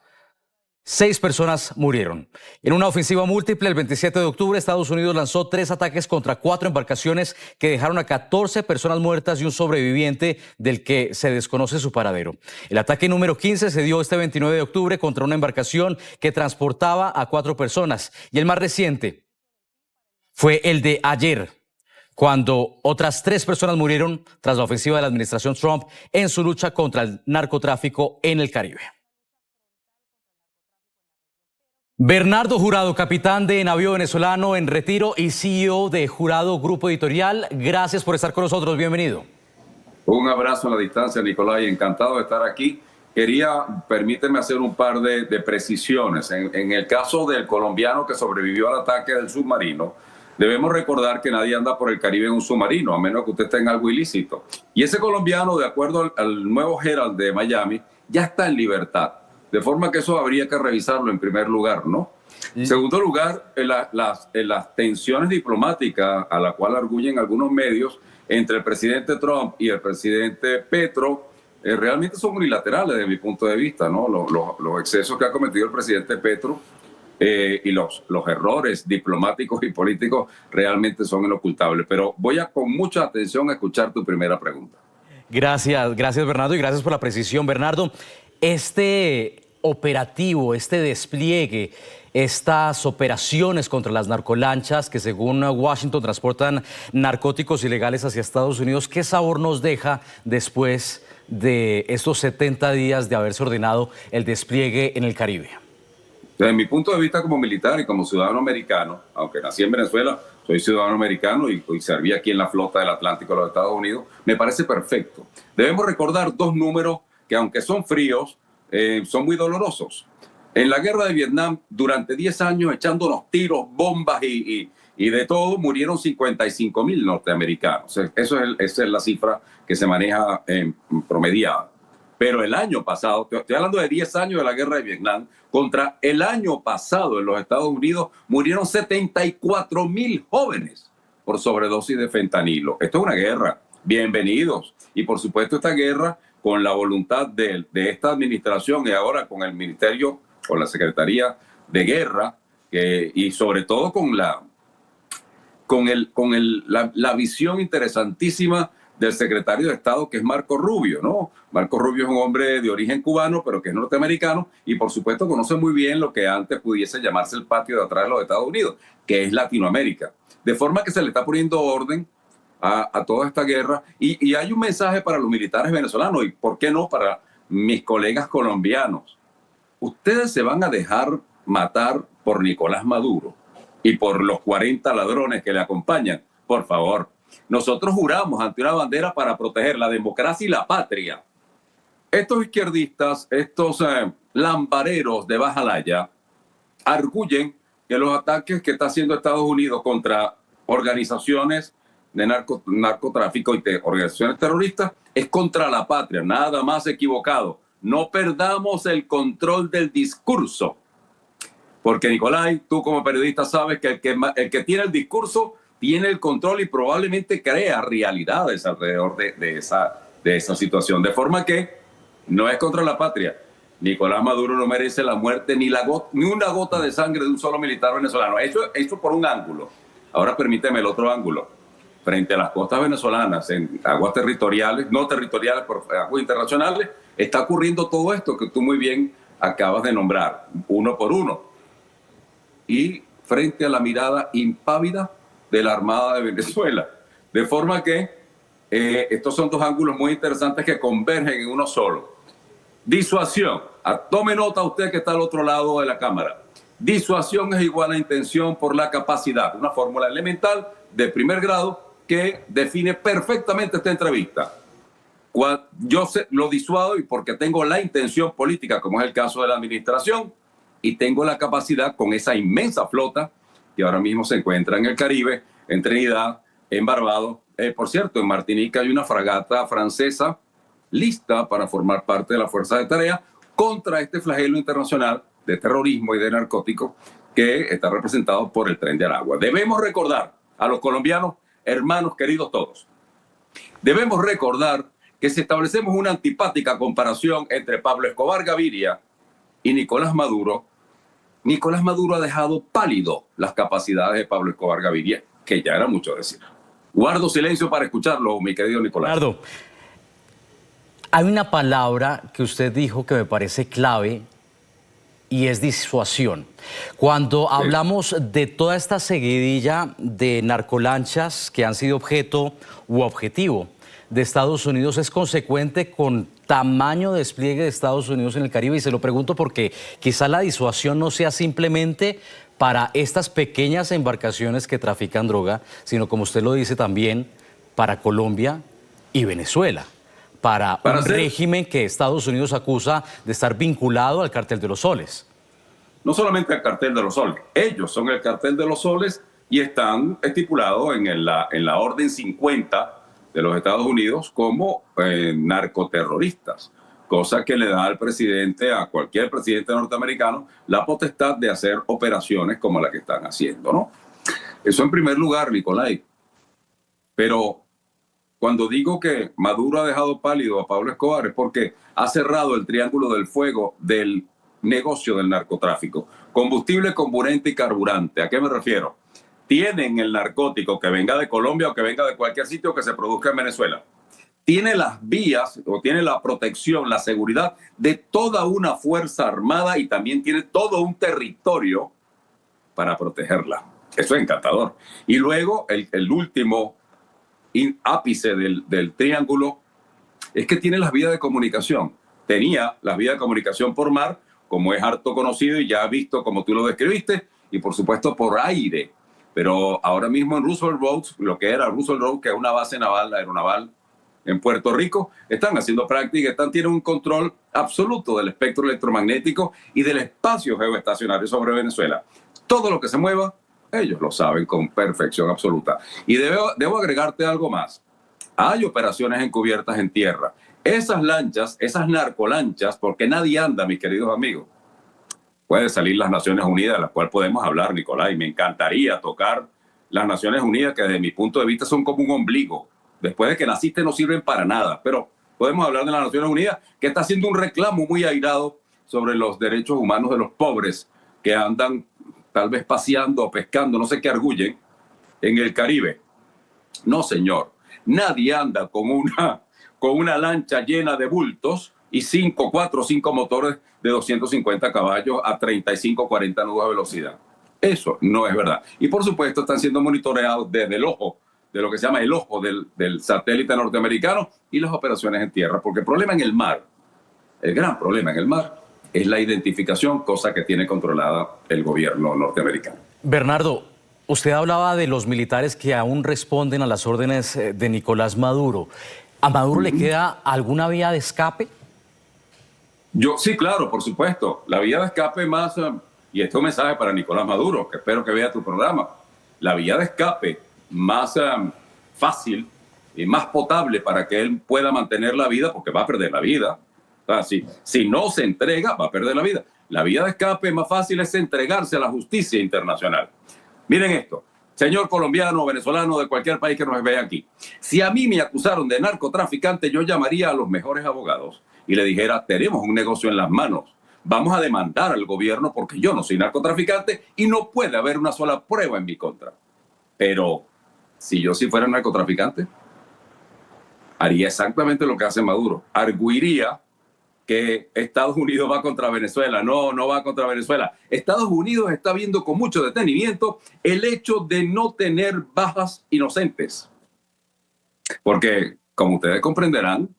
Speaker 5: 6 personas murieron. En una ofensiva múltiple, el 27 de octubre, Estados Unidos lanzó 3 ataques contra 4 embarcaciones que dejaron a 14 personas muertas y un sobreviviente del que se desconoce su paradero. El ataque número 15 se dio este 29 de octubre contra una embarcación que transportaba a 4 personas. Y el más reciente fue el de ayer, cuando otras 3 personas murieron tras la ofensiva de la administración Trump en su lucha contra el narcotráfico en el Caribe. Bernardo Jurado, capitán de navío venezolano en retiro y CEO de Jurado Grupo Editorial, gracias por estar con nosotros, bienvenido.
Speaker 8: Un abrazo a la distancia, Nicolás, encantado de estar aquí. Permíteme hacer un par de precisiones. En el caso del colombiano que sobrevivió al ataque del submarino, debemos recordar que nadie anda por el Caribe en un submarino, a menos que usted tenga algo ilícito. Y ese colombiano, de acuerdo al nuevo Herald de Miami, ya está en libertad. De forma que eso habría que revisarlo en primer lugar, ¿no? En segundo lugar, las tensiones diplomáticas a la cual arguyen algunos medios entre el presidente Trump y el presidente Petro realmente son unilaterales desde mi punto de vista, ¿no? Los excesos que ha cometido el presidente Petro y los errores diplomáticos y políticos realmente son inocultables. Pero voy con mucha atención a escuchar tu primera pregunta.
Speaker 5: Gracias Bernardo, y gracias por la precisión, Bernardo. Este operativo, este despliegue, estas operaciones contra las narcolanchas que según Washington transportan narcóticos ilegales hacia Estados Unidos, ¿qué sabor nos deja después de estos 70 días de haberse ordenado el despliegue en el Caribe?
Speaker 8: Desde mi punto de vista como militar y como ciudadano americano, aunque nací en Venezuela, soy ciudadano americano y serví aquí en la flota del Atlántico de los Estados Unidos, me parece perfecto. Debemos recordar 2 números que, aunque son fríos, son muy dolorosos. En la guerra de Vietnam, durante 10 años, echándonos tiros, bombas y de todo, murieron 55,000 norteamericanos. Esa es la cifra que se maneja promediada. Pero el año pasado, estoy hablando de 10 años de la guerra de Vietnam, contra el año pasado en los Estados Unidos murieron 74,000 jóvenes por sobredosis de fentanilo. Esto es una guerra. Bienvenidos. Y por supuesto esta guerra, con la voluntad de esta administración y ahora con el Ministerio, con la Secretaría de Guerra, y sobre todo con la visión interesantísima del secretario de Estado, que es Marco Rubio, ¿no? Marco Rubio es un hombre de origen cubano, pero que es norteamericano, y por supuesto conoce muy bien lo que antes pudiese llamarse el patio de atrás de los Estados Unidos, que es Latinoamérica. De forma que se le está poniendo orden a toda esta guerra, y hay un mensaje para los militares venezolanos y, ¿por qué no?, para mis colegas colombianos. Ustedes se van a dejar matar por Nicolás Maduro y por los 40 ladrones que le acompañan. Por favor, Nosotros juramos ante una bandera para proteger la democracia y la patria. Estos izquierdistas, estos lampareros de baja laya, arguyen que los ataques que está haciendo Estados Unidos contra organizaciones de narcotráfico y organizaciones terroristas es contra la patria. Nada más equivocado. No perdamos el control del discurso. Porque, Nicolai, tú como periodista sabes que el que tiene el discurso tiene el control y probablemente crea realidades alrededor de esa situación. De forma que no es contra la patria. Nicolás Maduro no merece la muerte ni una gota de sangre de un solo militar venezolano. Eso por un ángulo. Ahora permíteme el otro ángulo. Frente a las costas venezolanas, en aguas territoriales, no territoriales, pero aguas internacionales, está ocurriendo todo esto que tú muy bien acabas de nombrar, uno por uno. Y frente a la mirada impávida de la Armada de Venezuela. De forma que estos son dos ángulos muy interesantes que convergen en uno solo. Disuasión. Tome nota usted que está al otro lado de la cámara. Disuasión es igual a intención por la capacidad. Una fórmula elemental de primer grado que define perfectamente esta entrevista. Yo lo disuado y porque tengo la intención política, como es el caso de la administración, y tengo la capacidad con esa inmensa flota que ahora mismo se encuentra en el Caribe, en Trinidad, en Barbados. Por cierto, en Martinica hay una fragata francesa lista para formar parte de la fuerza de tarea contra este flagelo internacional de terrorismo y de narcóticos que está representado por el Tren de Aragua. Debemos recordar a los colombianos, hermanos queridos todos, debemos recordar que si establecemos una antipática comparación entre Pablo Escobar Gaviria y Nicolás Maduro ha dejado pálido las capacidades de Pablo Escobar Gaviria, que ya era mucho decir. Guardo silencio para escucharlo, mi querido Nicolás.
Speaker 5: Leonardo, hay una palabra que usted dijo que me parece clave y es disuasión. Cuando hablamos de toda esta seguidilla de narcolanchas que han sido objeto u objetivo de Estados Unidos, ¿es consecuente con tamaño de despliegue de Estados Unidos en el Caribe? Y se lo pregunto porque quizá la disuasión no sea simplemente para estas pequeñas embarcaciones que trafican droga, sino, como usted lo dice, también para Colombia y Venezuela, para un régimen que Estados Unidos acusa de estar vinculado al Cartel de los Soles.
Speaker 8: No solamente al Cartel de los Soles, ellos son el Cartel de los Soles y están estipulados en la Orden 50 de los Estados Unidos como narcoterroristas, cosa que le da al presidente, a cualquier presidente norteamericano, la potestad de hacer operaciones como la que están haciendo, ¿no? Eso en primer lugar, Nicolai. Pero cuando digo que Maduro ha dejado pálido a Pablo Escobar es porque ha cerrado el triángulo del fuego del negocio del narcotráfico. Combustible, comburente y carburante. ¿A qué me refiero? Tienen el narcótico que venga de Colombia o que venga de cualquier sitio que se produzca en Venezuela. Tiene las vías o tiene la protección, la seguridad de toda una fuerza armada y también tiene todo un territorio para protegerla. Eso es encantador. Y luego el último ápice del triángulo es que tiene las vías de comunicación. Tenía las vías de comunicación por mar, como es harto conocido y ya visto como tú lo describiste, y por supuesto por aire. Pero ahora mismo en Roosevelt Road, lo que era Roosevelt Road, que es una base naval, aeronaval en Puerto Rico, están haciendo práctica, tienen un control absoluto del espectro electromagnético y del espacio geoestacionario sobre Venezuela. Todo lo que se mueva, ellos lo saben con perfección absoluta. Y debo agregarte algo más. Hay operaciones encubiertas en tierra. Esas lanchas, esas narcolanchas, porque nadie anda, mis queridos amigos. Puede salir las Naciones Unidas, de las cuales podemos hablar, Nicolás, y me encantaría tocar las Naciones Unidas, que desde mi punto de vista son como un ombligo. Después de que naciste no sirven para nada, pero podemos hablar de las Naciones Unidas, que está haciendo un reclamo muy airado sobre los derechos humanos de los pobres que andan tal vez paseando o pescando, no sé qué arguyen, en el Caribe. No, señor, nadie anda con una lancha llena de bultos y 4 o 5 motores de 250 caballos a 35, 40 nudos de velocidad. Eso no es verdad. Y por supuesto están siendo monitoreados desde el ojo, de lo que se llama el ojo del satélite norteamericano y las operaciones en tierra. Porque el problema en el mar, el gran problema en el mar, es la identificación, cosa que tiene controlada el gobierno norteamericano.
Speaker 5: Bernardo, usted hablaba de los militares que aún responden a las órdenes de Nicolás Maduro. ¿A Maduro le queda alguna vía de escape?
Speaker 8: Sí, claro, por supuesto. La vía de escape más, y este es un mensaje para Nicolás Maduro, que espero que vea tu programa, la vía de escape más fácil y más potable para que él pueda mantener la vida, porque va a perder la vida. O sea, si no se entrega, va a perder la vida. La vía de escape más fácil es entregarse a la justicia internacional. Miren esto, señor colombiano, venezolano, de cualquier país que nos vea aquí. Si a mí me acusaron de narcotraficante, yo llamaría a los mejores abogados y le dijera, tenemos un negocio en las manos. Vamos a demandar al gobierno porque yo no soy narcotraficante y no puede haber una sola prueba en mi contra. Pero si yo sí fuera narcotraficante, haría exactamente lo que hace Maduro. Arguiría que Estados Unidos va contra Venezuela. No, no va contra Venezuela. Estados Unidos está viendo con mucho detenimiento el hecho de no tener bajas inocentes. Porque, como ustedes comprenderán,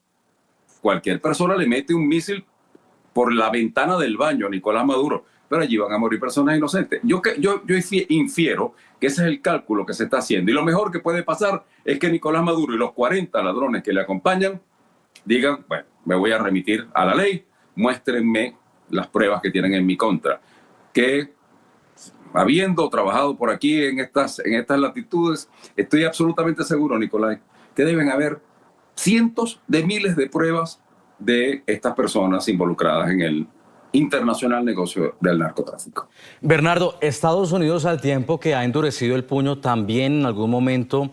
Speaker 8: cualquier persona le mete un misil por la ventana del baño a Nicolás Maduro, pero allí van a morir personas inocentes. Yo infiero que ese es el cálculo que se está haciendo. Y lo mejor que puede pasar es que Nicolás Maduro y los 40 ladrones que le acompañan digan, bueno, me voy a remitir a la ley, muéstrenme las pruebas que tienen en mi contra. Que habiendo trabajado por aquí en estas latitudes, estoy absolutamente seguro, Nicolás, que deben haber cientos de miles de pruebas de estas personas involucradas en el internacional negocio del narcotráfico.
Speaker 5: Bernardo, Estados Unidos, al tiempo que ha endurecido el puño, también en algún momento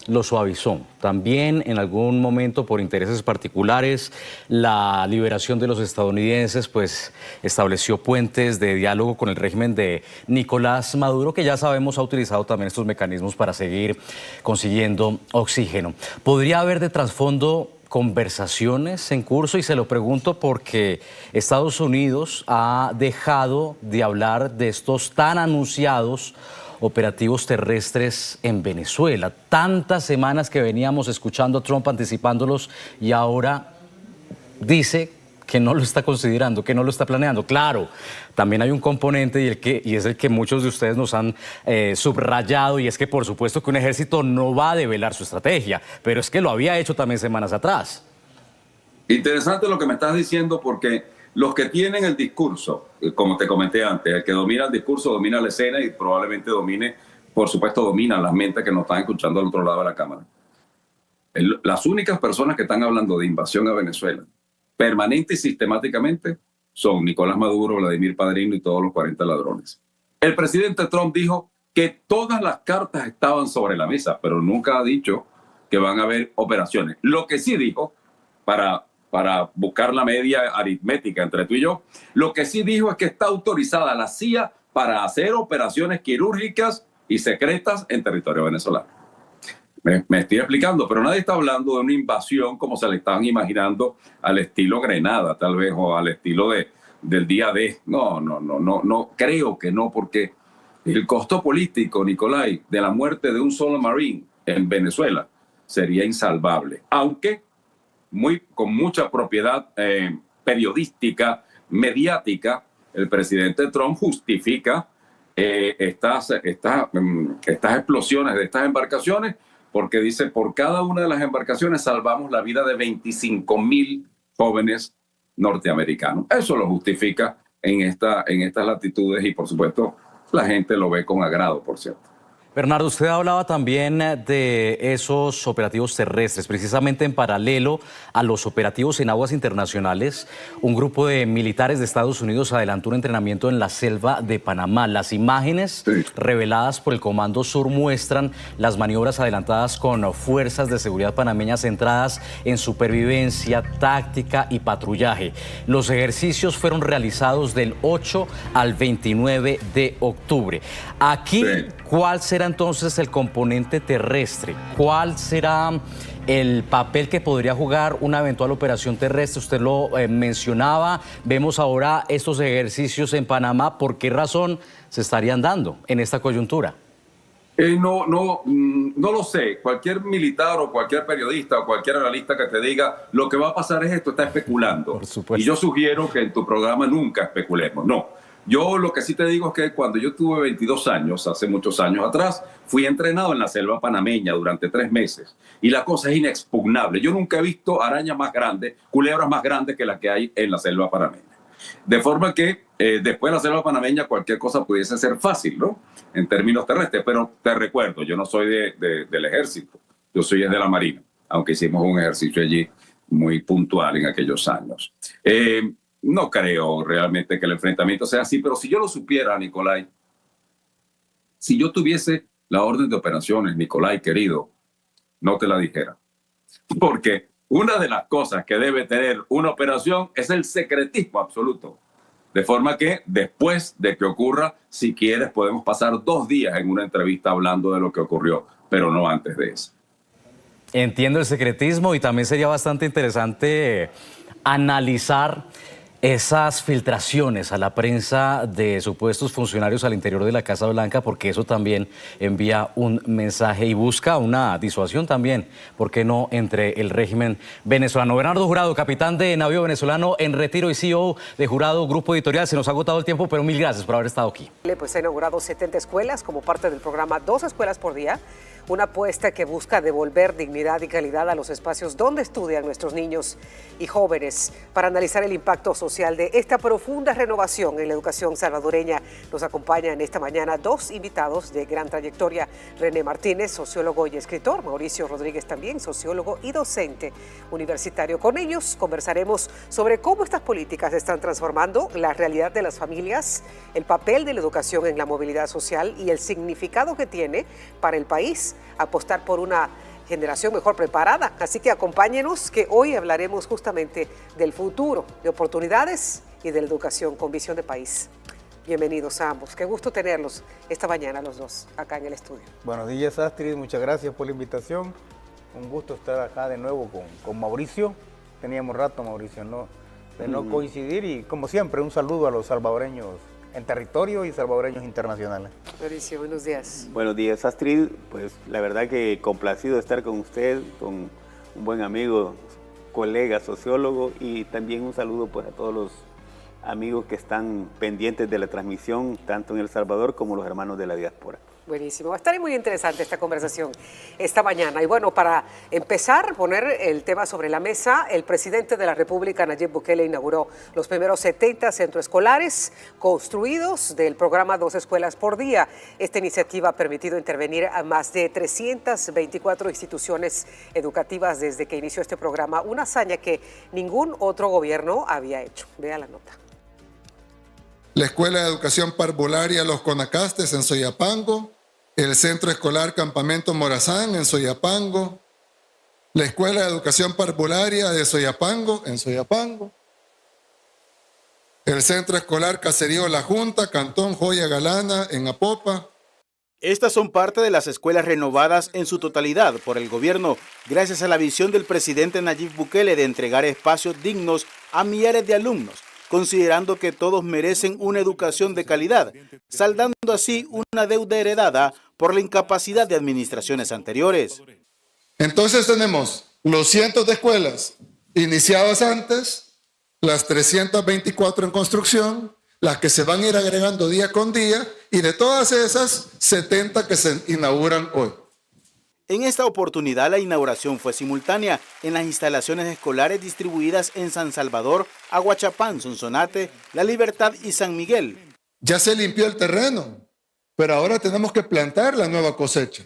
Speaker 5: lo suavizó. También en algún momento, por intereses particulares, la liberación de los estadounidenses pues estableció puentes de diálogo con el régimen de Nicolás Maduro, que ya sabemos ha utilizado también estos mecanismos para seguir consiguiendo oxígeno. ¿Podría haber de trasfondo conversaciones en curso? Y se lo pregunto porque Estados Unidos ha dejado de hablar de estos tan anunciados operativos terrestres en Venezuela. Tantas semanas que veníamos escuchando a Trump anticipándolos y ahora dice que no lo está considerando, que no lo está planeando. Claro, también hay un componente y es el que muchos de ustedes nos han subrayado, y es que por supuesto que un ejército no va a develar su estrategia, pero es que lo había hecho también semanas atrás.
Speaker 8: Interesante lo que me estás diciendo, porque los que tienen el discurso, como te comenté antes, el que domina el discurso domina la escena y probablemente domine, por supuesto, domina las mentes que nos están escuchando al otro lado de la cámara. Las únicas personas que están hablando de invasión a Venezuela, permanente y sistemáticamente, son Nicolás Maduro, Vladimir Padrino y todos los 40 ladrones. El presidente Trump dijo que todas las cartas estaban sobre la mesa, pero nunca ha dicho que van a haber operaciones. Lo que sí dijo, para buscar la media aritmética entre tú y yo, lo que sí dijo es que está autorizada la CIA para hacer operaciones quirúrgicas y secretas en territorio venezolano. Me estoy explicando, pero nadie está hablando de una invasión como se le estaban imaginando al estilo Grenada, tal vez, o al estilo del día D. No, creo que no, porque el costo político, Nicolai, de la muerte de un solo marine en Venezuela sería insalvable, aunque con mucha propiedad periodística, mediática, el presidente Trump justifica estas explosiones de estas embarcaciones, porque dice, por cada una de las embarcaciones salvamos la vida de 25,000 jóvenes norteamericanos. Eso lo justifica en estas latitudes y, por supuesto, la gente lo ve con agrado, por cierto.
Speaker 5: Bernardo, usted hablaba también de esos operativos terrestres. Precisamente en paralelo a los operativos en aguas internacionales, un grupo de militares de Estados Unidos adelantó un entrenamiento en la selva de Panamá. Las imágenes reveladas por el Comando Sur muestran las maniobras adelantadas con fuerzas de seguridad panameñas centradas en supervivencia, táctica y patrullaje. Los ejercicios fueron realizados del 8 al 29 de octubre. Aquí, ¿cuál será entonces el componente terrestre? ¿Cuál será el papel que podría jugar una eventual operación terrestre? Usted lo mencionaba, vemos ahora estos ejercicios en Panamá. ¿Por qué razón se estarían dando en esta coyuntura?
Speaker 8: No lo sé. Cualquier militar o cualquier periodista o cualquier analista que te diga lo que va a pasar es esto, está especulando.
Speaker 5: Por supuesto.
Speaker 8: Y yo sugiero que en tu programa nunca especulemos. No. Yo lo que sí te digo es que cuando yo tuve 22 años, hace muchos años atrás, fui entrenado en la selva panameña durante 3 meses. Y la cosa es inexpugnable. Yo nunca he visto arañas más grandes, culebras más grandes que las que hay en la selva panameña. De forma que después de la selva panameña cualquier cosa pudiese ser fácil, ¿no? En términos terrestres. Pero te recuerdo, yo no soy del ejército, yo soy de la Marina, aunque hicimos un ejercicio allí muy puntual en aquellos años. No creo realmente que el enfrentamiento sea así, pero si yo lo supiera, Nicolai, si yo tuviese la orden de operaciones, Nicolai, querido, no te la dijera. Porque una de las cosas que debe tener una operación es el secretismo absoluto. De forma que después de que ocurra, si quieres, podemos pasar 2 días en una entrevista hablando de lo que ocurrió, pero no antes de eso.
Speaker 5: Entiendo el secretismo y también sería bastante interesante analizar esas filtraciones a la prensa de supuestos funcionarios al interior de la Casa Blanca, porque eso también envía un mensaje y busca una disuasión también, ¿por qué no?, entre el régimen venezolano. Bernardo Jurado, capitán de navío venezolano en retiro y CEO de Jurado Grupo Editorial. Se nos ha agotado el tiempo, pero mil gracias por haber estado aquí.
Speaker 9: Pues ha inaugurado 70 escuelas como parte del programa 2 escuelas por día, una apuesta que busca devolver dignidad y calidad a los espacios donde estudian nuestros niños y jóvenes. Para analizar el impacto social de esta profunda renovación en la educación salvadoreña, nos acompañan en esta mañana 2 invitados de gran trayectoria: René Martínez, sociólogo y escritor; Mauricio Rodríguez, también sociólogo y docente universitario. Con ellos conversaremos sobre cómo estas políticas están transformando la realidad de las familias, el papel de la educación en la movilidad social y el significado que tiene para el país apostar por una generación mejor preparada. Así que acompáñenos, que hoy hablaremos justamente del futuro, de oportunidades y de la educación con visión de país. Bienvenidos a ambos. Qué gusto tenerlos esta mañana los dos acá en el estudio.
Speaker 10: Buenos días, Astrid. Muchas gracias por la invitación. Un gusto estar acá de nuevo con Mauricio. Teníamos rato, Mauricio, de no coincidir, y como siempre, un saludo a los salvadoreños en territorio y salvadoreños internacionales.
Speaker 9: Mauricio, buenos días.
Speaker 11: Buenos días, Astrid. Pues la verdad que complacido de estar con usted, con un buen amigo, colega, sociólogo, y también un saludo pues a todos los amigos que están pendientes de la transmisión, tanto en El Salvador como los hermanos de la diáspora.
Speaker 9: Buenísimo. Va a estar muy interesante esta conversación esta mañana. Y bueno, para empezar, poner el tema sobre la mesa, el presidente de la República, Nayib Bukele, inauguró los primeros 70 centros escolares construidos del programa 2 escuelas por día. Esta iniciativa ha permitido intervenir a más de 324 instituciones educativas desde que inició este programa, una hazaña que ningún otro gobierno había hecho. Vea la nota.
Speaker 12: La Escuela de Educación Parvularia Los Conacastes en Soyapango, el Centro Escolar Campamento Morazán en Soyapango, la Escuela de Educación Parvularia de Soyapango en Soyapango, el Centro Escolar Caserío La Junta, Cantón Joya Galana en Apopa.
Speaker 13: Estas son parte de las escuelas renovadas en su totalidad por el gobierno, gracias a la visión del presidente Nayib Bukele de entregar espacios dignos a millares de alumnos, considerando que todos merecen una educación de calidad, saldando así una deuda heredada por la incapacidad de administraciones anteriores.
Speaker 12: Entonces tenemos los cientos de escuelas iniciadas antes, las 324 en construcción, las que se van a ir agregando día con día, y de todas esas, 70 que se inauguran hoy.
Speaker 13: En esta oportunidad la inauguración fue simultánea en las instalaciones escolares distribuidas en San Salvador, Aguachapán, Sonsonate, La Libertad y San Miguel.
Speaker 12: Ya se limpió el terreno, pero ahora tenemos que plantar la nueva cosecha.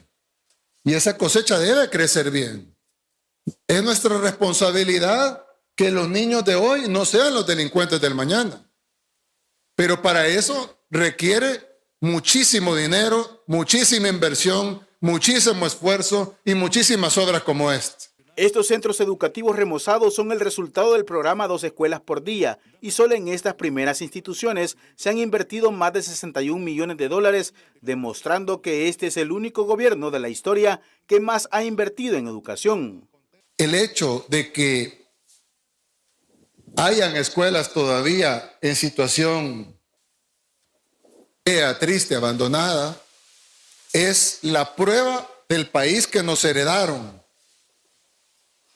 Speaker 12: Y esa cosecha debe crecer bien. Es nuestra responsabilidad que los niños de hoy no sean los delincuentes del mañana. Pero para eso requiere muchísimo dinero, muchísima inversión, muchísimo esfuerzo y muchísimas obras como esta.
Speaker 13: Estos centros educativos remozados son el resultado del programa 2 escuelas por día, y solo en estas primeras instituciones se han invertido más de 61 millones de dólares, demostrando que este es el único gobierno de la historia que más ha invertido en educación.
Speaker 12: El hecho de que hayan escuelas todavía en situación fea, triste, abandonada, es la prueba del país que nos heredaron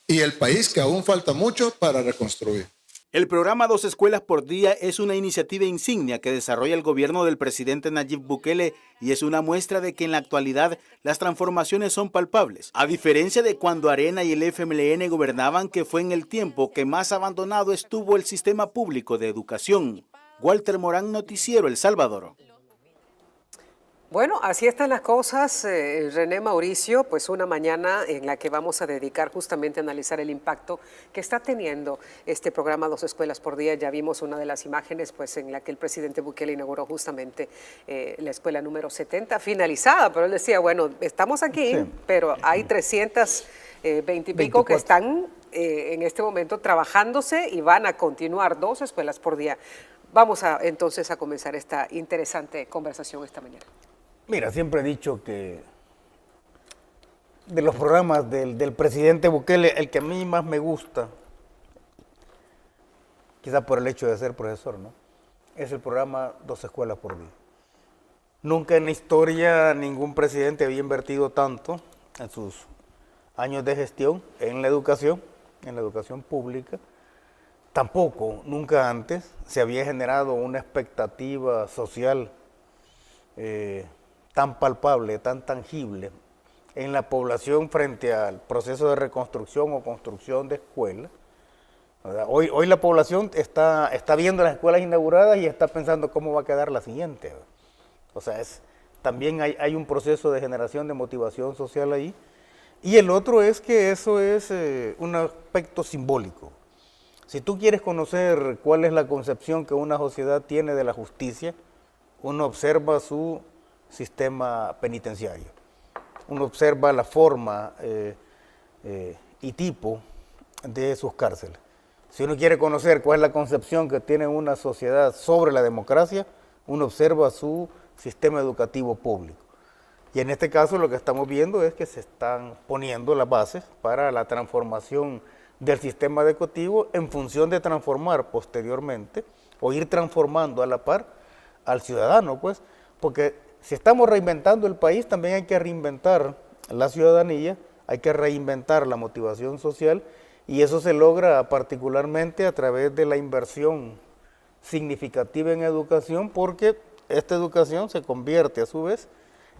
Speaker 12: y el país que aún falta mucho para reconstruir.
Speaker 13: El programa Dos Escuelas por Día es una iniciativa insignia que desarrolla el gobierno del presidente Nayib Bukele y es una muestra de que en la actualidad las transformaciones son palpables, a diferencia de cuando Arena y el FMLN gobernaban, que fue en el tiempo que más abandonado estuvo el sistema público de educación. Walter Morán, Noticiero El Salvador.
Speaker 9: Bueno, así están las cosas, René, Mauricio, pues una mañana en la que vamos a dedicar justamente a analizar el impacto que está teniendo este programa Dos Escuelas por Día. Ya vimos una de las imágenes pues en la que el presidente Bukele inauguró justamente la escuela número 70, finalizada, pero él decía, bueno, estamos aquí, sí, pero hay 320 y pico que están en este momento trabajándose y van a continuar 2 escuelas por día. Vamos entonces a comenzar esta interesante conversación esta mañana.
Speaker 10: Mira, siempre he dicho que de los programas del presidente Bukele, el que a mí más me gusta, quizá por el hecho de ser profesor, ¿no?, es el programa Dos Escuelas por Día. Nunca en la historia ningún presidente había invertido tanto en sus años de gestión en la educación pública. Tampoco, nunca antes, se había generado una expectativa social tan palpable, tan tangible en la población frente al proceso de reconstrucción o construcción de escuelas. Hoy la población está viendo las escuelas inauguradas y está pensando cómo va a quedar la siguiente. O sea, también hay un proceso de generación de motivación social ahí. Y el otro es que eso es un aspecto simbólico. Si tú quieres conocer cuál es la concepción que una sociedad tiene de la justicia, uno observa su sistema penitenciario, uno observa la forma y tipo de sus cárceles. Si uno quiere conocer cuál es la concepción que tiene una sociedad sobre la democracia, uno observa su sistema educativo público. Y en este caso lo que estamos viendo es que se están poniendo las bases para la transformación del sistema educativo en función de transformar posteriormente o ir transformando a la par al ciudadano, pues, porque si estamos reinventando el país, también hay que reinventar la ciudadanía, hay que reinventar la motivación social, y eso se logra particularmente a través de la inversión significativa en educación, porque esta educación se convierte a su vez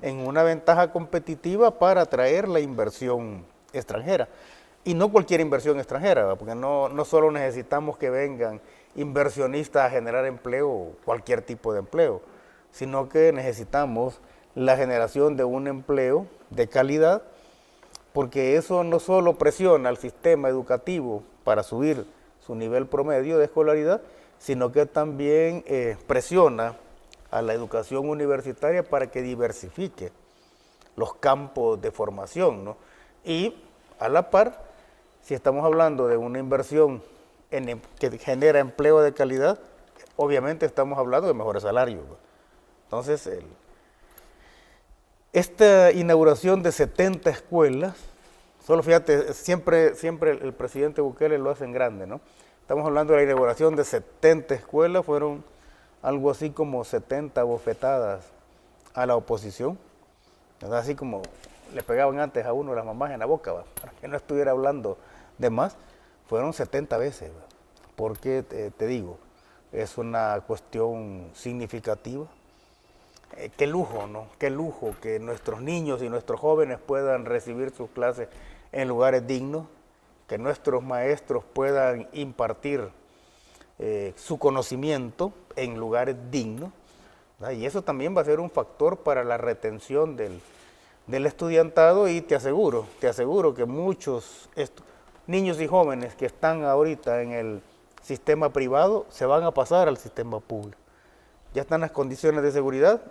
Speaker 10: en una ventaja competitiva para atraer la inversión extranjera. Y no cualquier inversión extranjera, porque no solo necesitamos que vengan inversionistas a generar empleo, cualquier tipo de empleo, sino que necesitamos la generación de un empleo de calidad, porque eso no solo presiona al sistema educativo para subir su nivel promedio de escolaridad, sino que también presiona a la educación universitaria para que diversifique los campos de formación, ¿no? Y a la par, si estamos hablando de una inversión que genera empleo de calidad, obviamente estamos hablando de mejores salarios, ¿no? Entonces, esta inauguración de 70 escuelas, solo fíjate, siempre el presidente Bukele lo hace en grande, ¿no? Estamos hablando de la inauguración de 70 escuelas, fueron algo así como 70 bofetadas a la oposición, ¿verdad? Así como le pegaban antes a uno las mamás en la boca, ¿verdad?, para que no estuviera hablando de más, fueron 70 veces, ¿verdad? Porque, te digo, es una cuestión significativa. Qué lujo, ¿no? Qué lujo que nuestros niños y nuestros jóvenes puedan recibir sus clases en lugares dignos, que nuestros maestros puedan impartir su conocimiento en lugares dignos, ¿verdad? Y eso también va a ser un factor para la retención del estudiantado, y te aseguro que muchos niños y jóvenes que están ahorita en el sistema privado se van a pasar al sistema público. Ya están las condiciones de seguridad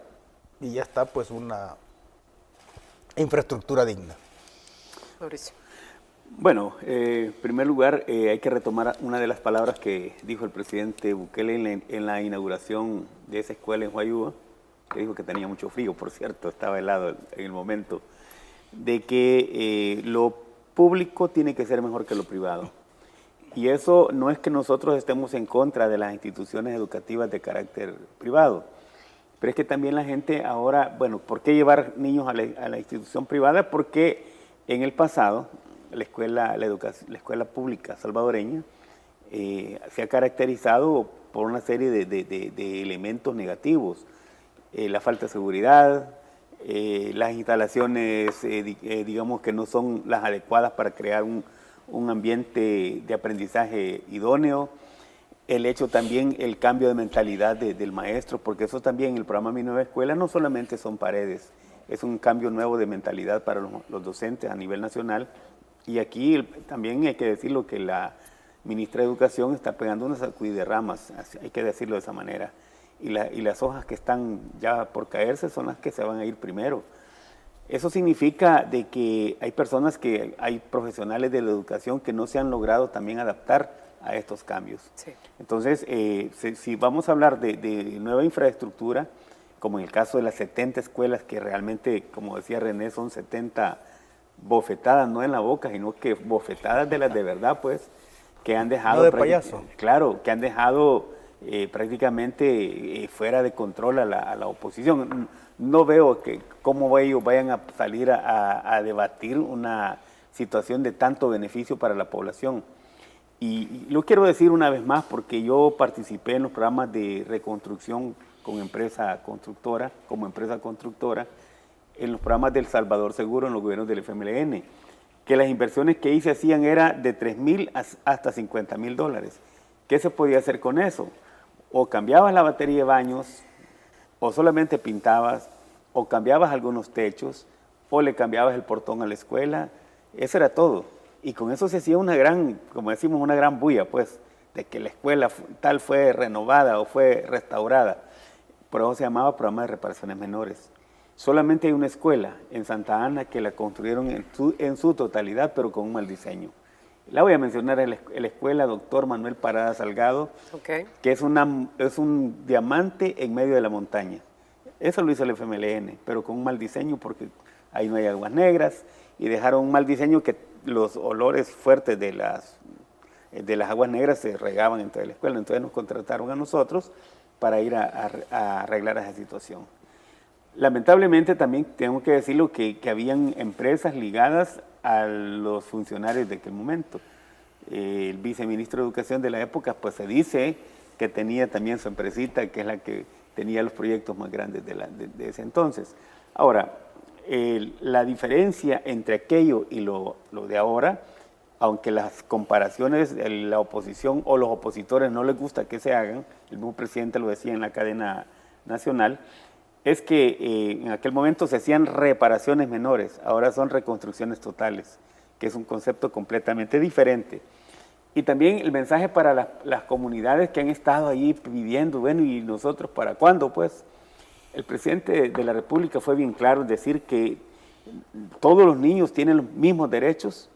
Speaker 10: y ya está pues una infraestructura digna.
Speaker 9: Mauricio.
Speaker 11: Bueno, en primer lugar hay que retomar una de las palabras que dijo el presidente Bukele en la inauguración de esa escuela en Huayúa, que dijo que tenía mucho frío, por cierto, estaba helado en el momento, de que lo público tiene que ser mejor que lo privado. Y eso no es que nosotros estemos en contra de las instituciones educativas de carácter privado, pero es que también la gente ahora, bueno, ¿por qué llevar niños a la institución privada? Porque en el pasado la escuela pública salvadoreña se ha caracterizado por una serie de elementos negativos. La falta de seguridad, las instalaciones, digamos que no son las adecuadas para crear un ambiente de aprendizaje idóneo. El hecho también, el cambio de mentalidad del maestro, porque eso también, el programa Mi Nueva Escuela no solamente son paredes, es un cambio nuevo de mentalidad para los docentes a nivel nacional. Y aquí también hay que decirlo que la ministra de Educación está pegando una sacudida de ramas, hay que decirlo de esa manera. Y las hojas que están ya por caerse son las que se van a ir primero. Eso significa de que hay profesionales de la educación que no se han logrado también adaptar a estos cambios. Sí. Entonces, si vamos a hablar de nueva infraestructura, como en el caso de las 70 escuelas que realmente, como decía René, son 70 bofetadas, no en la boca, sino que bofetadas de las de verdad, pues, que han dejado...
Speaker 10: No de payaso.
Speaker 11: Claro, que han dejado prácticamente fuera de control a la oposición. No veo cómo ellos vayan a salir a debatir una situación de tanto beneficio para la población. Y lo quiero decir una vez más porque yo participé en los programas de reconstrucción como empresa constructora, en los programas del Salvador Seguro en los gobiernos del FMLN, que las inversiones que hice hacían era de $3,000 hasta $50,000. ¿Qué se podía hacer con eso? O cambiabas la batería de baños, o solamente pintabas, o cambiabas algunos techos, o le cambiabas el portón a la escuela. Eso era todo. Y con eso se hacía una gran, como decimos, una gran bulla, pues, de que la escuela tal fue renovada o fue restaurada. Por eso se llamaba programa de reparaciones menores. Solamente hay una escuela en Santa Ana que la construyeron en su totalidad, pero con un mal diseño. La voy a mencionar, es la escuela Dr. Manuel Parada Salgado, que es un diamante en medio de la montaña. Eso lo hizo el FMLN, pero con un mal diseño porque ahí no hay aguas negras y dejaron un mal diseño que los olores fuertes de las aguas negras se regaban en toda la escuela. Entonces nos contrataron a nosotros para ir a arreglar esa situación. Lamentablemente también tengo que decirlo que habían empresas ligadas a los funcionarios de aquel momento. El viceministro de Educación de la época, pues se dice que tenía también su empresita, que es la que tenía los proyectos más grandes de ese entonces. Ahora, la diferencia entre aquello y lo de ahora, aunque las comparaciones, la oposición o los opositores no les gusta que se hagan, el mismo presidente lo decía en la cadena nacional, es que en aquel momento se hacían reparaciones menores, ahora son reconstrucciones totales, que es un concepto completamente diferente. Y también el mensaje para las comunidades que han estado ahí pidiendo, bueno, ¿y nosotros para cuándo? Pues el presidente de la República fue bien claro en decir que todos los niños tienen los mismos derechos,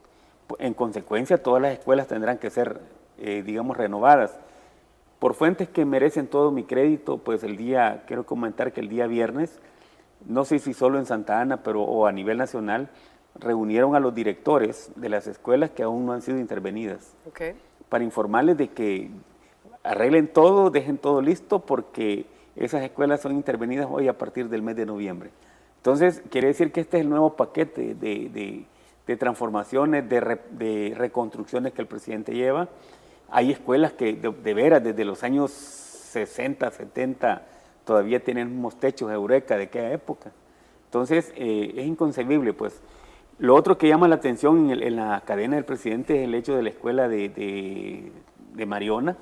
Speaker 11: en consecuencia todas las escuelas tendrán que ser, digamos, renovadas. Por fuentes que merecen todo mi crédito, pues quiero comentar que el día viernes, no sé si solo en Santa Ana, o a nivel nacional, reunieron a los directores de las escuelas que aún no han sido intervenidas, para informarles de que arreglen todo, dejen todo listo, porque esas escuelas son intervenidas hoy a partir del mes de noviembre. Entonces, quiere decir que este es el nuevo paquete de transformaciones, de reconstrucciones que el presidente lleva. Hay escuelas que de veras desde los años 60, 70 todavía tienen unos techos eureka de aquella época. Entonces es inconcebible, pues. Lo otro que llama la atención en la cadena del presidente es el hecho de la escuela de Mariona,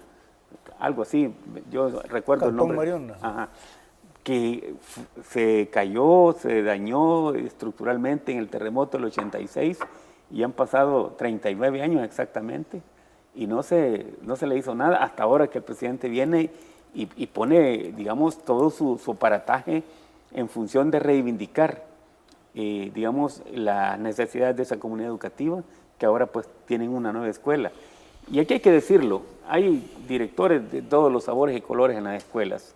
Speaker 11: algo así, yo recuerdo el nombre.
Speaker 10: Mariona.
Speaker 11: Ajá, que se cayó, se dañó estructuralmente en el terremoto del 86 y han pasado 39 años exactamente. Y no se le hizo nada hasta ahora que el presidente viene y pone, digamos, todo su aparataje en función de reivindicar, digamos, las necesidades de esa comunidad educativa que ahora pues tienen una nueva escuela. Y aquí hay que decirlo, hay directores de todos los sabores y colores en las escuelas,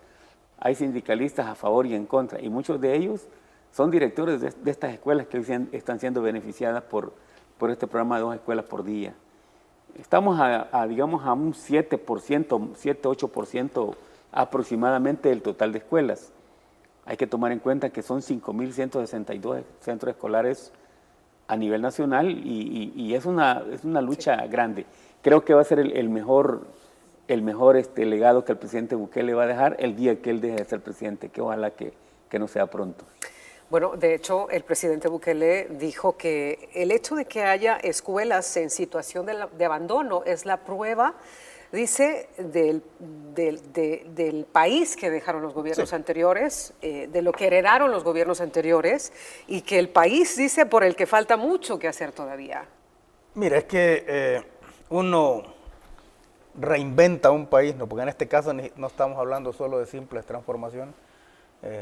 Speaker 11: hay sindicalistas a favor y en contra, y muchos de ellos son directores de estas escuelas que hoy están siendo beneficiadas por este programa de 2 escuelas por día. Estamos digamos, a un 7-8% aproximadamente del total de escuelas. Hay que tomar en cuenta que son 5.162 centros escolares a nivel nacional y es una lucha grande. Creo que va a ser el mejor legado que el presidente Bukele va a dejar el día que él deje de ser presidente, que ojalá que no sea pronto.
Speaker 9: Bueno, de hecho, el presidente Bukele dijo que el hecho de que haya escuelas en situación de abandono es la prueba, dice, del país que dejaron los gobiernos anteriores, de lo que heredaron los gobiernos anteriores, y que el país, dice, por el que falta mucho que hacer todavía.
Speaker 10: Mira, es que uno reinventa un país, ¿no? Porque en este caso no estamos hablando solo de simples transformaciones.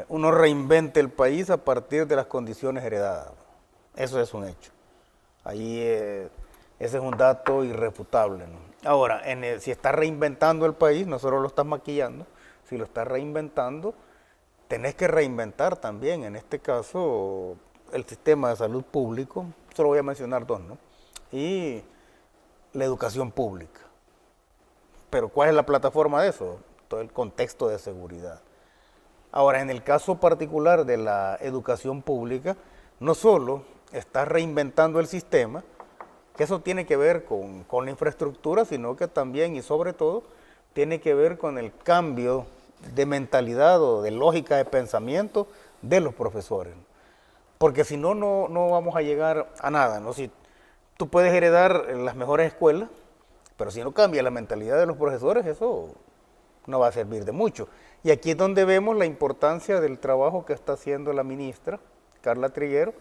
Speaker 10: Uno reinventa el país a partir de las condiciones heredadas. Eso es un hecho. Ahí ese es un dato irrefutable, ¿no? Ahora, si estás reinventando el país, no solo lo estás maquillando, si lo estás reinventando, tenés que reinventar también, en este caso, el sistema de salud público, solo voy a mencionar dos, ¿no? Y la educación pública. Pero ¿cuál es la plataforma de eso? Todo el contexto de seguridad. Ahora, en el caso particular de la educación pública, no solo está reinventando el sistema, que eso tiene que ver con la infraestructura, sino que también y sobre todo tiene que ver con el cambio de mentalidad o de lógica de pensamiento de los profesores. Porque si no, no vamos a llegar a nada, ¿no? Si tú puedes heredar las mejores escuelas, pero si no cambia la mentalidad de los profesores, eso no va a servir de mucho. Y aquí es donde vemos la importancia del trabajo que está haciendo la ministra, Carla Triguero,